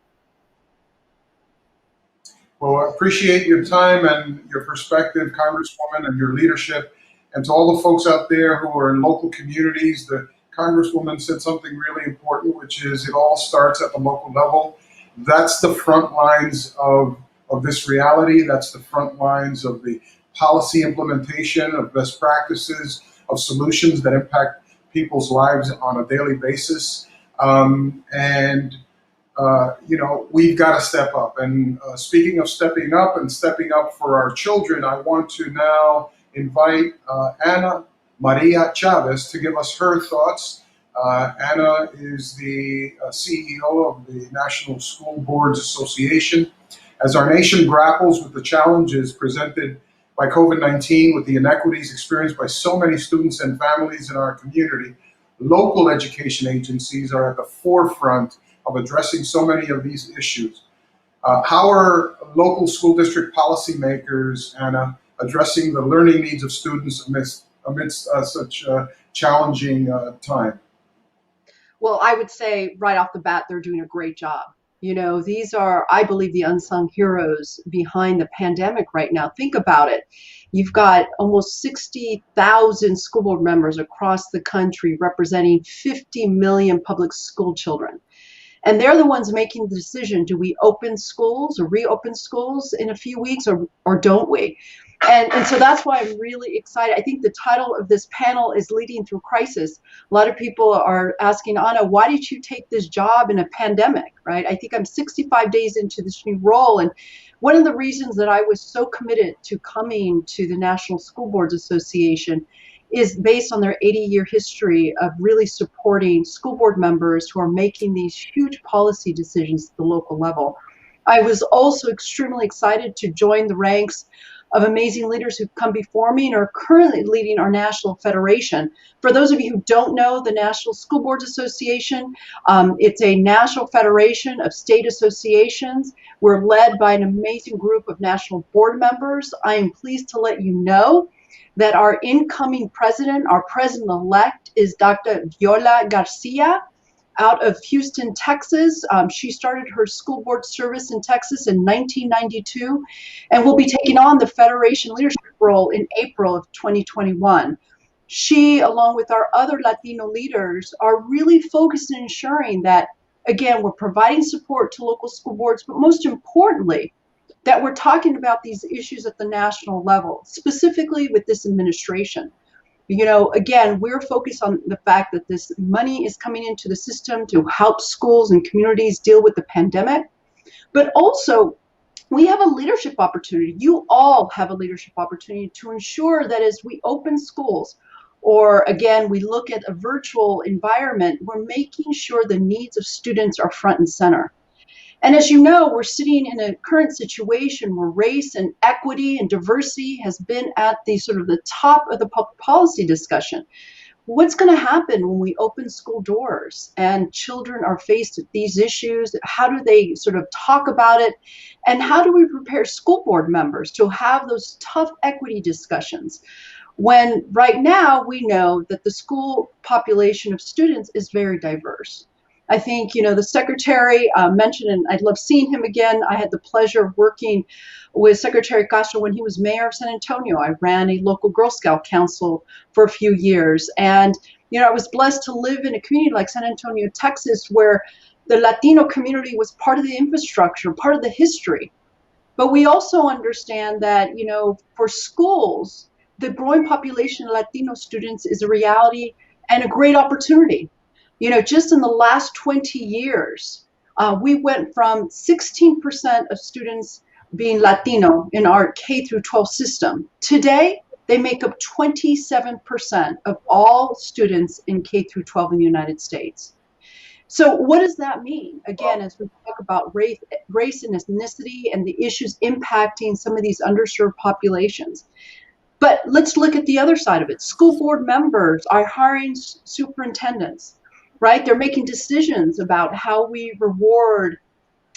Well, I appreciate your time and your perspective, Congresswoman, and your leadership. And to all the folks out there who are in local communities, the Congresswoman said something really important, which is it all starts at the local level. That's the front lines of this reality. That's the front lines of the policy implementation, of best practices, of solutions that impact people's lives on a daily basis. We've got to step up. And speaking of stepping up and stepping up for our children, I want to now invite Ana Maria Chavez to give us her thoughts. Ana is the CEO of the National School Boards Association. As our nation grapples with the challenges presented by COVID-19, with the inequities experienced by so many students and families in our community, local education agencies are at the forefront of addressing so many of these issues. How are local school district policymakers, Anna, addressing the learning needs of students amidst such a challenging time? Well, I would say right off the bat, they're doing a great job. You know, these are, I believe, the unsung heroes behind the pandemic right now. Think about it. You've got almost 60,000 school board members across the country representing 50 million public school children. And they're the ones making the decision, do we open schools or reopen schools in a few weeks or don't we? And so that's why I'm really excited. I think the title of this panel is Leading Through Crisis. A lot of people are asking, Anna, why did you take this job in a pandemic, right? I think I'm 65 days into this new role. And one of the reasons that I was so committed to coming to the National School Boards Association is based on their 80-year history of really supporting school board members who are making these huge policy decisions at the local level. I was also extremely excited to join the ranks of amazing leaders who've come before me and are currently leading our national federation. For those of you who don't know the National School Boards Association, it's a national federation of state associations. We're led by an amazing group of national board members. I am pleased to let you know that our incoming president, our president-elect, is Dr. Viola Garcia out of Houston, Texas. She started her school board service in Texas in 1992 and will be taking on the Federation leadership role in April of 2021. She, along with our other Latino leaders, are really focused on ensuring that, again, we're providing support to local school boards, but most importantly, that we're talking about these issues at the national level, specifically with this administration. You know, again, we're focused on the fact that this money is coming into the system to help schools and communities deal with the pandemic. But also, we have a leadership opportunity. You all have a leadership opportunity to ensure that as we open schools, or again, we look at a virtual environment, we're making sure the needs of students are front and center. And as you know, we're sitting in a current situation where race and equity and diversity has been at the sort of the top of the public policy discussion. What's going to happen when we open school doors and children are faced with these issues? How do they sort of talk about it? And how do we prepare school board members to have those tough equity discussions? When right now we know that the school population of students is very diverse. I think, you know, the secretary mentioned, and I'd love seeing him again. I had the pleasure of working with Secretary Castro when he was mayor of San Antonio. I ran a local Girl Scout council for a few years. And, you know, I was blessed to live in a community like San Antonio, Texas, where the Latino community was part of the infrastructure, part of the history. But we also understand that, you know, for schools, the growing population of Latino students is a reality and a great opportunity. You know, just in the last 20 years, we went from 16% of students being Latino in our K through 12 system. Today, they make up 27% of all students in K through 12 in the United States. So what does that mean? Again, as we talk about race and ethnicity and the issues impacting some of these underserved populations. But let's look at the other side of it. School board members are hiring superintendents. Right? They're making decisions about how we reward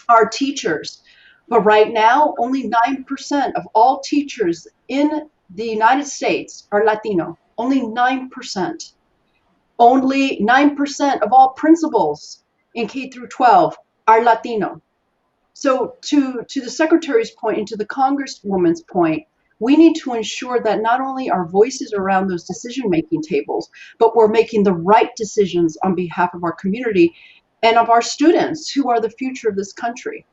our teachers. But right now, only 9% of all teachers in the United States are Latino. Only 9%. Only 9% of all principals in K through 12 are Latino. So to the secretary's point and to the congresswoman's point, we need to ensure that not only our voices are around those decision-making tables, but we're making the right decisions on behalf of our community and of our students who are the future of this country.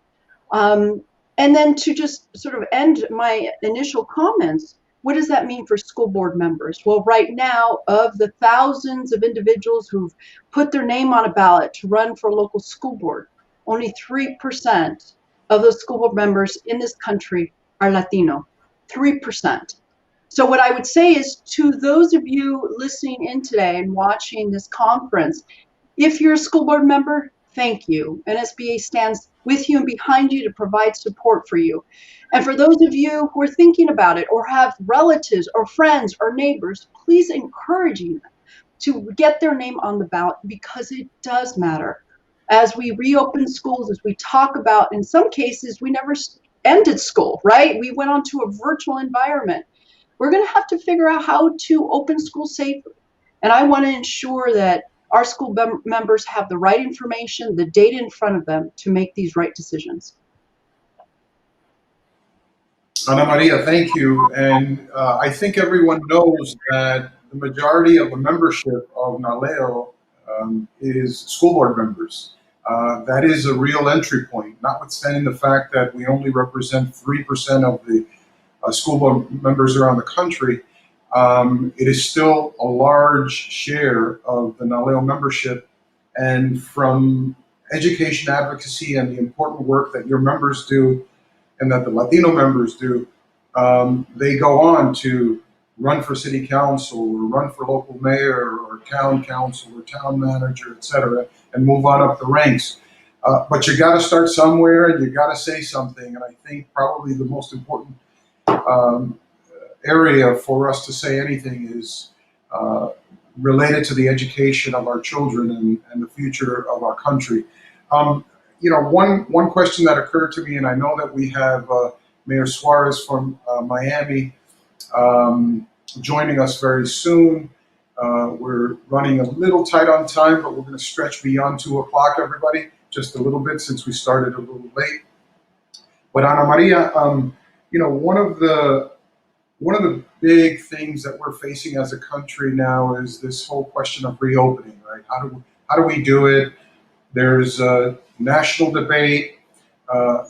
And then to just sort of end my initial comments, what does that mean for school board members? Well, right now, of the thousands of individuals who've put their name on a ballot to run for a local school board, only 3% of those school board members in this country are Latino. 3%. So what I would say is to those of you listening in today and watching this conference, if you're a school board member, thank you. NSBA stands with you and behind you to provide support for you. And for those of you who are thinking about it or have relatives or friends or neighbors, please encouraging them to get their name on the ballot because it does matter. As we reopen schools, as we talk about, in some cases, we never ended school, right? We went on to a virtual environment. We're going to have to figure out how to open school safely. And I want to ensure that our school members have the right information, the data in front of them to make these right decisions. Ana Maria, thank you. And I think everyone knows that the majority of the membership of NALEO is school board members. That is a real entry point, notwithstanding the fact that we only represent 3% of the school board members around the country. It is still a large share of the NALEO membership. And from education advocacy and the important work that your members do and that the Latino members do, they go on to run for city council or run for local mayor or town council or town manager, et cetera, and move on up the ranks. But you got to start somewhere and you got to say something. And I think probably the most important area for us to say anything is related to the education of our children and the future of our country. One question that occurred to me, and I know that we have Mayor Suarez from Miami joining us very soon. We're running a little tight on time, but we're going to stretch beyond 2 o'clock, everybody, just a little bit since we started a little late. But Ana Maria, one of the big things that we're facing as a country now is this whole question of reopening, right? How do we do it? There's a national debate.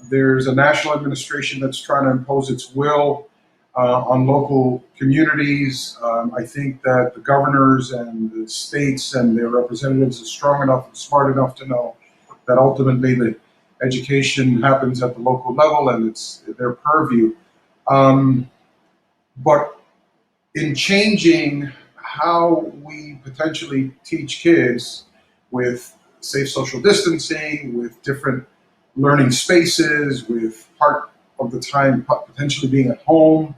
There's a national administration that's trying to impose its will on local communities. I think that the governors and the states and their representatives are strong enough and smart enough to know that ultimately the education happens at the local level and it's their purview. But in changing how we potentially teach kids with safe social distancing, with different learning spaces, with part of the time potentially being at home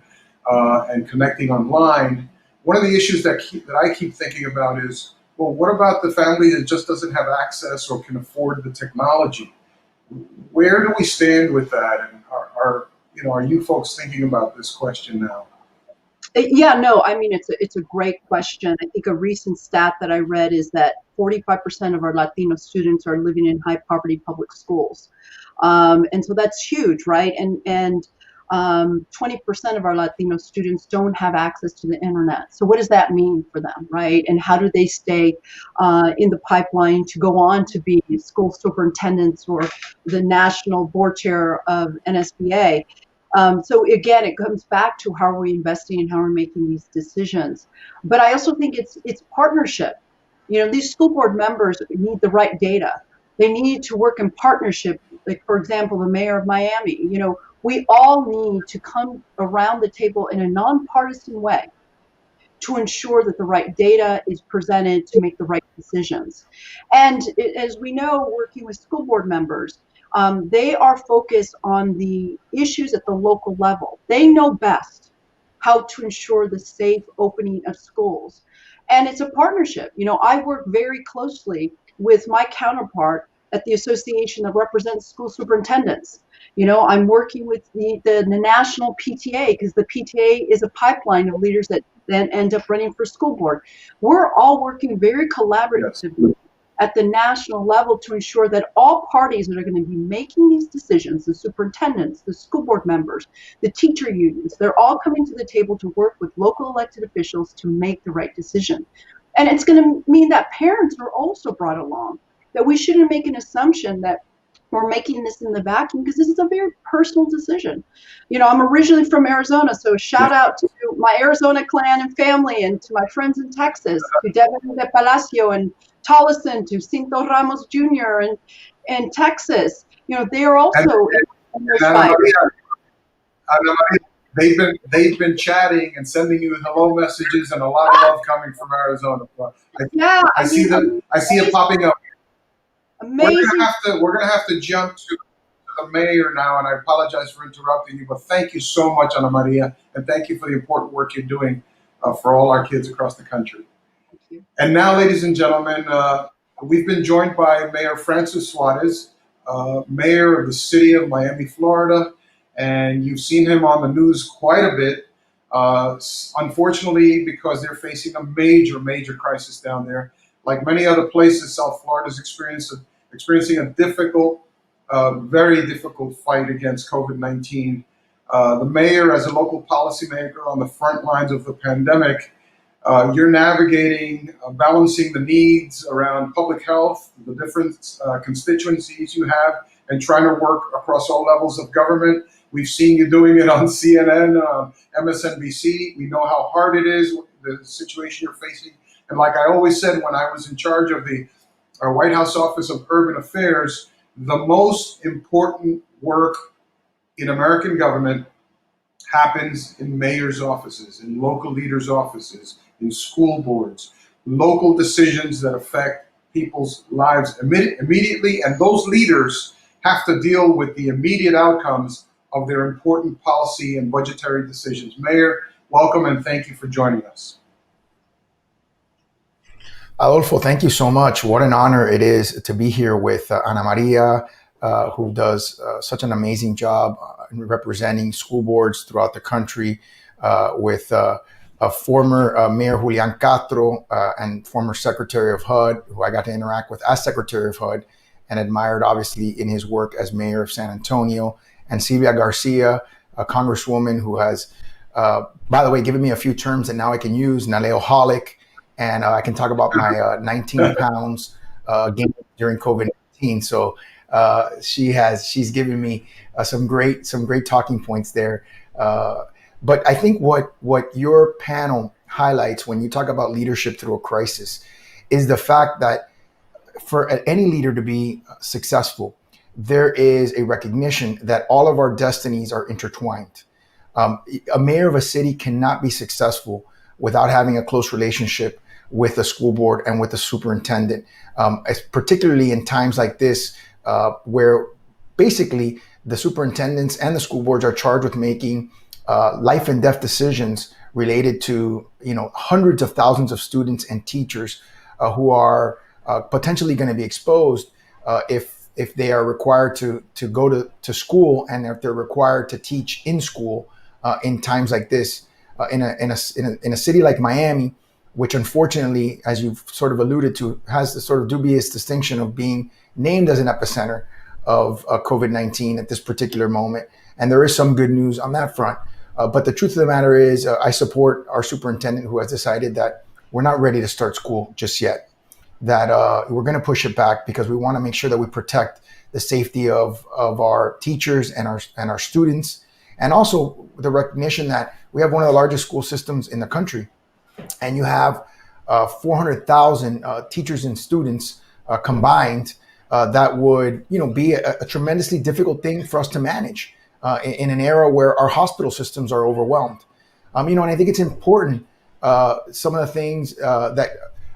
and connecting online, one of the issues that I keep thinking about is, well, what about the family that just doesn't have access or can afford the technology? Where do we stand with that? And are you folks thinking about this question now? Yeah, no, I mean, it's a great question. I think a recent stat that I read is that 45% of our Latino students are living in high poverty public schools. And so that's huge, right? And 20% of our Latino students don't have access to the internet. So what does that mean for them, right? And how do they stay in the pipeline to go on to be school superintendents or the national board chair of NSBA? So again, it comes back to how are we investing and how we're making these decisions. But I also think it's partnership. These school board members need the right data. They need to work in partnership. Like, for example, the mayor of Miami, we all need to come around the table in a nonpartisan way to ensure that the right data is presented to make the right decisions. And as we know, working with school board members, they are focused on the issues at the local level. They know best how to ensure the safe opening of schools. And it's a partnership. I work very closely with my counterpart at the association that represents school superintendents. I'm working with the national PTA because the PTA is a pipeline of leaders that then end up running for school board. We're all working very collaboratively at the national level to ensure that all parties that are going to be making these decisions, the superintendents, the school board members, the teacher unions, they're all coming to the table to work with local elected officials to make the right decision. And it's going to mean that parents are also brought along, that we shouldn't make an assumption that we're making this in the vacuum because this is a very personal decision. I'm originally from Arizona, so shout out to my Arizona clan and family and to my friends in Texas, to Devin de Palacio and Tolleson, to Cinto Ramos Jr. and Texas. They are also in this fight. They've been chatting and sending you hello messages and a lot of love coming from Arizona. I see it popping up. Amazing. We're gonna have to jump to the mayor now, and I apologize for interrupting you, but thank you so much, Ana Maria, and thank you for the important work you're doing for all our kids across the country. Thank you. And now, ladies and gentlemen, we've been joined by Mayor Francis Suarez, mayor of the city of Miami, Florida, and you've seen him on the news quite a bit. Unfortunately, because they're facing a major crisis down there. like many other places, South Florida is experiencing a difficult, very difficult fight against COVID-19. The mayor, as a local policymaker on the front lines of the pandemic, you're navigating, balancing the needs around public health, the different constituencies you have, and trying to work across all levels of government. We've seen you doing it on CNN, MSNBC. We know how hard it is, the situation you're facing. And like I always said when I was in charge of the White House Office of Urban Affairs, the most important work in American government happens in mayors' offices, in local leaders' offices, in school boards, local decisions that affect people's lives immediately, and those leaders have to deal with the immediate outcomes of their important policy and budgetary decisions. Mayor, welcome and thank you for joining us. Adolfo, thank you so much. What an honor it is to be here with Ana Maria, who does such an amazing job representing school boards throughout the country, with a former Mayor Julian Castro and former Secretary of HUD, who I got to interact with as Secretary of HUD and admired obviously in his work as Mayor of San Antonio, and Silvia Garcia, a Congresswoman who has, by the way, given me a few terms that now I can use, NALEO-holic, and I can talk about my 19 pounds gained during COVID-19. So she's given me some great talking points there. But I think what your panel highlights when you talk about leadership through a crisis is the fact that for any leader to be successful, there is a recognition that all of our destinies are intertwined. A mayor of a city cannot be successful without having a close relationship with the school board and with the superintendent, particularly in times like this, where basically the superintendents and the school boards are charged with making life and death decisions related to hundreds of thousands of students and teachers who are potentially going to be exposed if they are required to go to school, and if they're required to teach in school in times like this, in a city like Miami, which unfortunately, as you've sort of alluded to, has the sort of dubious distinction of being named as an epicenter of COVID-19 at this particular moment. And there is some good news on that front. But the truth of the matter is, I support our superintendent who has decided that we're not ready to start school just yet, that we're going to push it back because we want to make sure that we protect the safety of our teachers and our students, and also the recognition that we have one of the largest school systems in the country, and you have 400,000 teachers and students combined. That would be a tremendously difficult thing for us to manage in an era where our hospital systems are overwhelmed. And I think it's important, some of the things that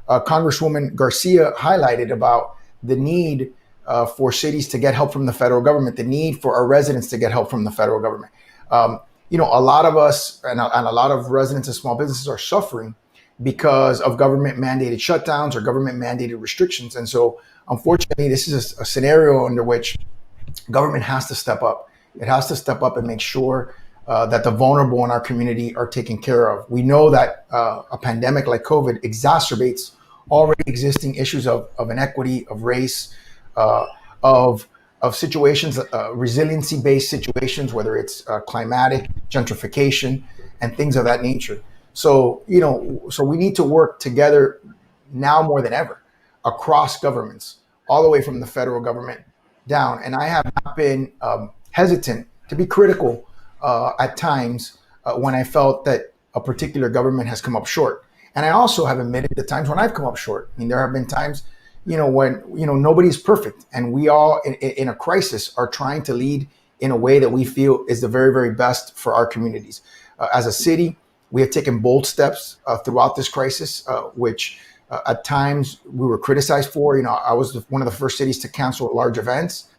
Congresswoman Garcia highlighted about the need for cities to get help from the federal government, the need for our residents to get help from the federal government. A lot of us and a lot of residents and small businesses are suffering because of government mandated shutdowns or government mandated restrictions. And so, unfortunately, this is a scenario under which government has to step up. It has to step up and make sure that the vulnerable in our community are taken care of. We know that a pandemic like COVID exacerbates already existing issues of inequity, of race, of situations, resiliency-based situations, whether it's climatic, gentrification, and things of that nature. So, so we need to work together now more than ever across governments, all the way from the federal government down. And I have not been hesitant to be critical at times when I felt that a particular government has come up short. And I also have admitted the times when I've come up short. I mean, there have been times, when, nobody's perfect, and we all in a crisis are trying to lead in a way that we feel is the very, very best for our communities. As a city, we have taken bold steps throughout this crisis, which at times we were criticized for. I was one of the first cities to cancel large events,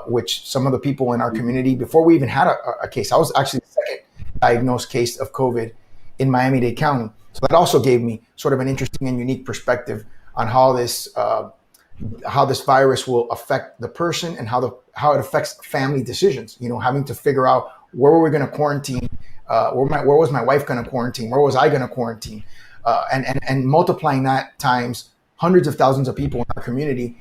which some of the people in our community, before we even had a case, I was actually the second diagnosed case of COVID in Miami-Dade County. So that also gave me sort of an interesting and unique perspective on how this virus will affect the person and how it affects family decisions. Having to figure out where were we going to quarantine, where was my wife going to quarantine, where was I going to quarantine, and multiplying that times hundreds of thousands of people in our community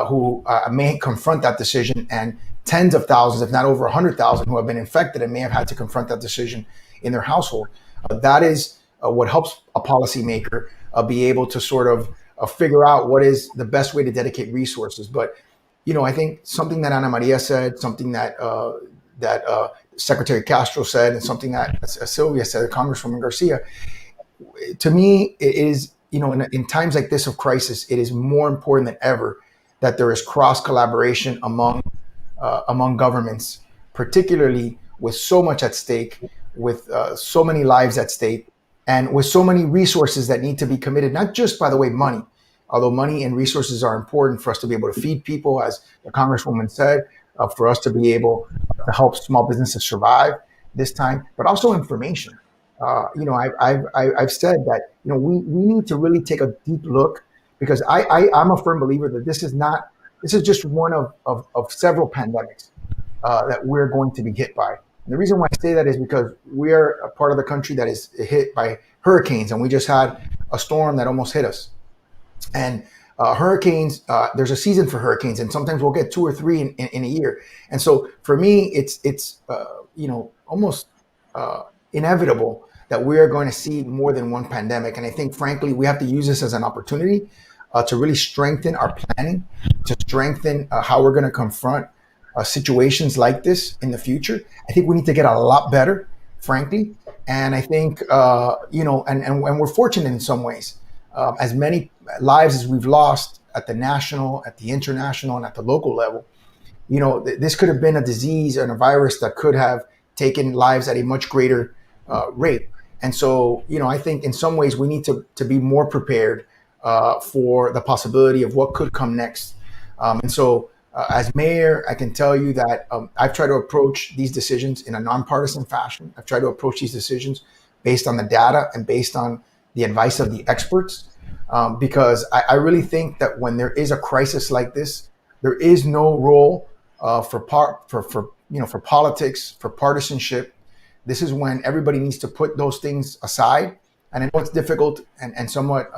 who may confront that decision, and tens of thousands, if not over 100,000, who have been infected and may have had to confront that decision in their household. That is what helps a policymaker be able to sort of figure out what is the best way to dedicate resources. But I think something that Ana Maria said, something that Secretary Castro said, and something that Sylvia said, Congresswoman Garcia, to me, it is, in times like this of crisis, it is more important than ever that there is cross collaboration among governments, particularly with so much at stake, with so many lives at stake, and with so many resources that need to be committed, not just, by the way, money, although money and resources are important for us to be able to feed people, as the Congresswoman said, for us to be able to help small businesses survive this time, but also information. I've said that we need to really take a deep look, because I'm a firm believer that this is just one of several pandemics that we're going to be hit by. And the reason why I say that is because we are a part of the country that is hit by hurricanes, and we just had a storm that almost hit us. And hurricanes, there's a season for hurricanes, and sometimes we'll get 2 or 3 in a year. And so for me, it's almost inevitable that we are going to see more than one pandemic. And I think, frankly, we have to use this as an opportunity to really strengthen our planning, to strengthen how we're going to confront situations like this in the future. I think we need to get a lot better, frankly. And I think, and we're fortunate in some ways. As many lives as we've lost at the national, at the international, and at the local level, this could have been a disease and a virus that could have taken lives at a much greater rate. And so, I think in some ways we need to be more prepared for the possibility of what could come next. And so as mayor, I can tell you that I've tried to approach these decisions in a nonpartisan fashion. I've tried to approach these decisions based on the data and based on the advice of the experts, because I really think that when there is a crisis like this, there is no role for politics, for partisanship. This is when everybody needs to put those things aside. And I know it's difficult and somewhat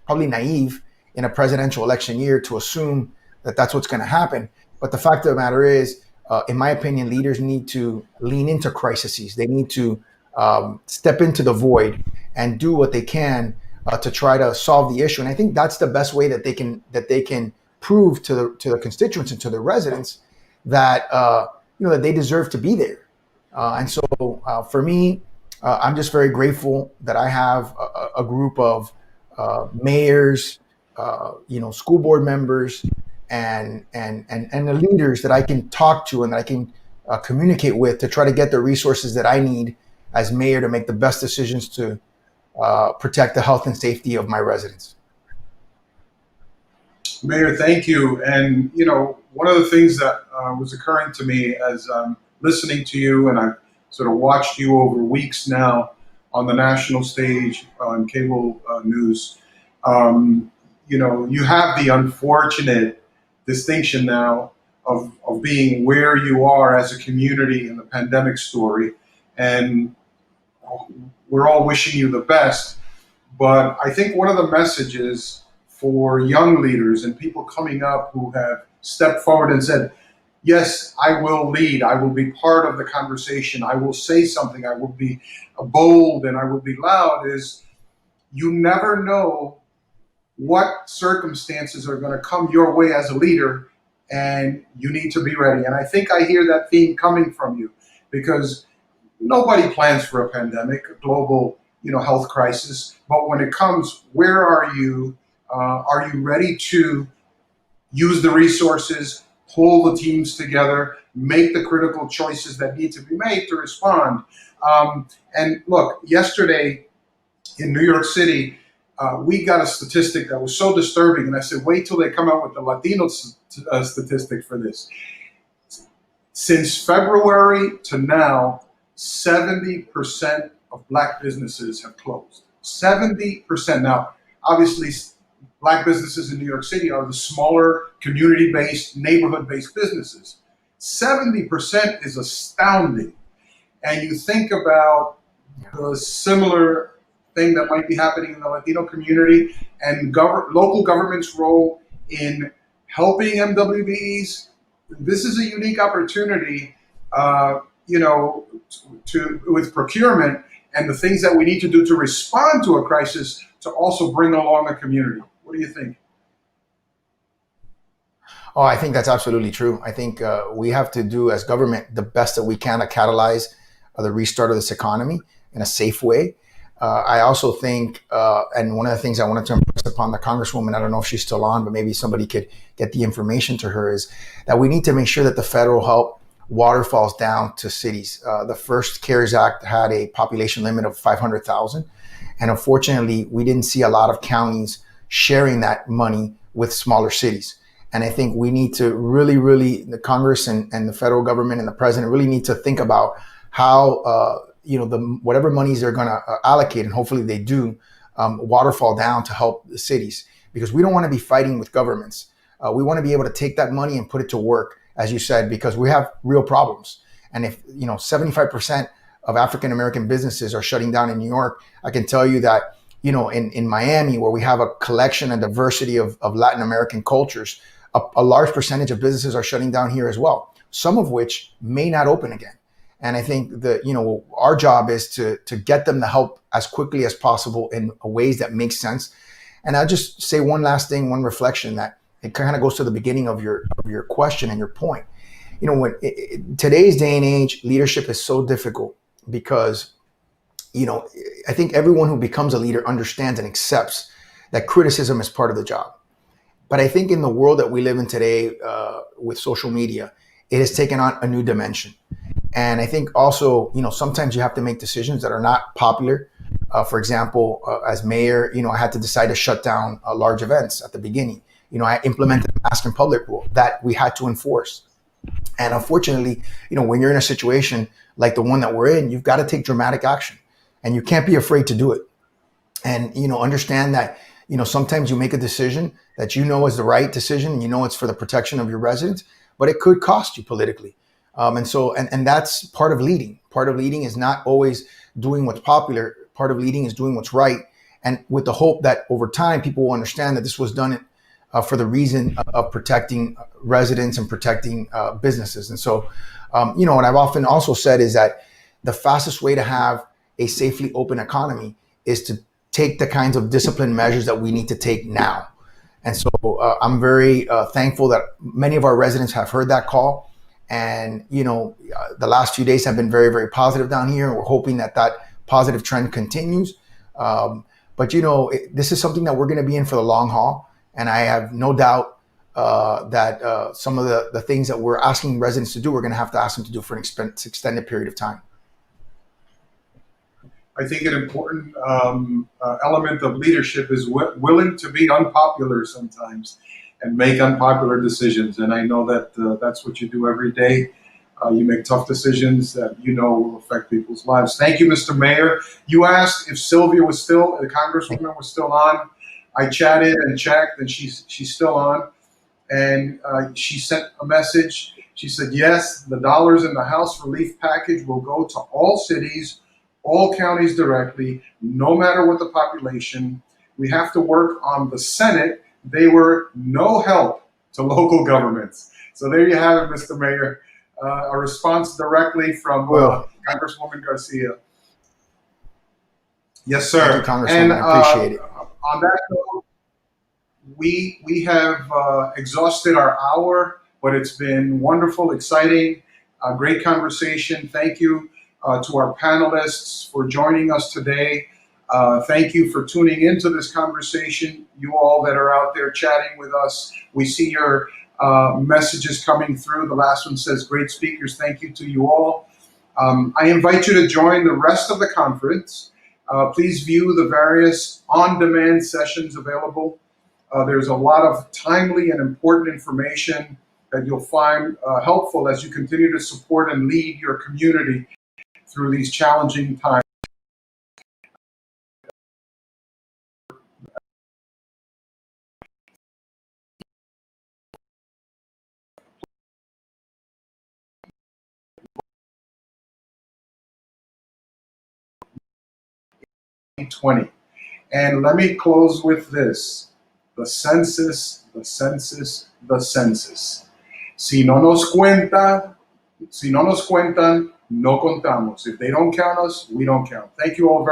probably naive in a presidential election year to assume that that's what's going to happen. But the fact of the matter is, in my opinion, leaders need to lean into crises. They need to step into the void and do what they can to try to solve the issue. And I think that's the best way that they can prove to the constituents and to the residents that that they deserve to be there. And so for me, I'm just very grateful that I have a group of mayors, school board members, and the leaders that I can talk to and that I can communicate with to try to get the resources that I need as mayor to make the best decisions to protect the health and safety of my residents. Mayor, thank you. And, one of the things that was occurring to me as listening to you, and I've sort of watched you over weeks now on the national stage on cable news, you have the unfortunate distinction now of being where you are as a community in the pandemic story. And we're all wishing you the best. But I think one of the messages for young leaders and people coming up who have stepped forward and said, yes, I will lead, I will be part of the conversation, I will say something, I will be bold and I will be loud, is you never know what circumstances are going to come your way as a leader, and you need to be ready. And I think I hear that theme coming from you, because nobody plans for a pandemic, a global health crisis. But when it comes, where are you? Are you ready to use the resources, pull the teams together, make the critical choices that need to be made to respond? And look, yesterday in New York City, we got a statistic that was so disturbing, and I said, wait till they come out with the Latino statistic for this. Since February to now, 70% of Black businesses have closed. 70%. Now, obviously, Black businesses in New York City are the smaller, community-based, neighborhood-based businesses. 70% is astounding. And you think about the similar thing that might be happening in the Latino community, and local government's role in helping MWBEs. This is a unique opportunity, with procurement and the things that we need to do to respond to a crisis to also bring along a community. What do you think? Oh, I think that's absolutely true. I think we have to do as government the best that we can to catalyze the restart of this economy in a safe way. I also think, and one of the things I wanted to impress upon the Congresswoman, I don't know if she's still on, but maybe somebody could get the information to her, is that we need to make sure that the federal help waterfalls down to cities. The first CARES Act had a population limit of 500,000. And unfortunately, we didn't see a lot of counties sharing that money with smaller cities. And I think we need to really, the Congress and the federal government and the president really need to think about how, whatever monies they're going to allocate, and hopefully they do, waterfall down to help the cities. Because we don't want to be fighting with governments. We want to be able to take that money and put it to work, as you said, because we have real problems. And if 75% of African American businesses are shutting down in New York, I can tell you that in Miami, where we have a collection and diversity of Latin American cultures, a large percentage of businesses are shutting down here as well, some of which may not open again. And I think that, our job is to get them the help as quickly as possible in ways that make sense. And I'll just say one last thing, one reflection that it kind of goes to the beginning of your question and your point. Today's day and age, leadership is so difficult because, I think everyone who becomes a leader understands and accepts that criticism is part of the job. But I think in the world that we live in today, with social media, it has taken on a new dimension. And I think also, sometimes you have to make decisions that are not popular. For example, as mayor, I had to decide to shut down large events at the beginning. I implemented a mask in public rule that we had to enforce. And unfortunately, when you're in a situation like the one that we're in, you've got to take dramatic action, and you can't be afraid to do it. And, understand that, sometimes you make a decision that is the right decision, and it's for the protection of your residents, but it could cost you politically. And that's part of leading. Part of leading is not always doing what's popular. Part of leading is doing what's right. And with the hope that over time, people will understand that this was done for the reason of protecting residents and protecting businesses. And so, what I've often also said is that the fastest way to have a safely open economy is to take the kinds of discipline measures that we need to take now. And so I'm very thankful that many of our residents have heard that call. And, the last few days have been very, very positive down here. And we're hoping that positive trend continues. But this is something that we're going to be in for the long haul. And I have no doubt that some of the things that we're asking residents to do, we're going to have to ask them to do for an extended period of time. I think an important element of leadership is willing to be unpopular sometimes and make unpopular decisions. And I know that that's what you do every day. You make tough decisions that will affect people's lives. Thank you, Mr. Mayor. You asked if Sylvia was still, the Congresswoman was still on. I chatted and checked, and she's still on. And she sent a message. She said, yes, the dollars in the House relief package will go to all cities, all counties directly, no matter what the population. We have to work on the Senate. They were no help to local governments. So there you have it, Mr. Mayor. A response directly from Congresswoman Garcia. Yes, sir. Thank you, Congresswoman. I appreciate it. On that note, we have exhausted our hour, but it's been wonderful, exciting, great conversation. Thank you to our panelists for joining us today. Thank you for tuning into this conversation. You all that are out there chatting with us, we see your messages coming through. The last one says, great speakers. Thank you to you all. I invite you to join the rest of the conference. Please view the various on-demand sessions available. There's a lot of timely and important information that you'll find helpful as you continue to support and lead your community through these challenging times. '20. And let me close with this. The census, the census, the census. Si no nos cuentan, no contamos. If they don't count us, we don't count. Thank you all very much.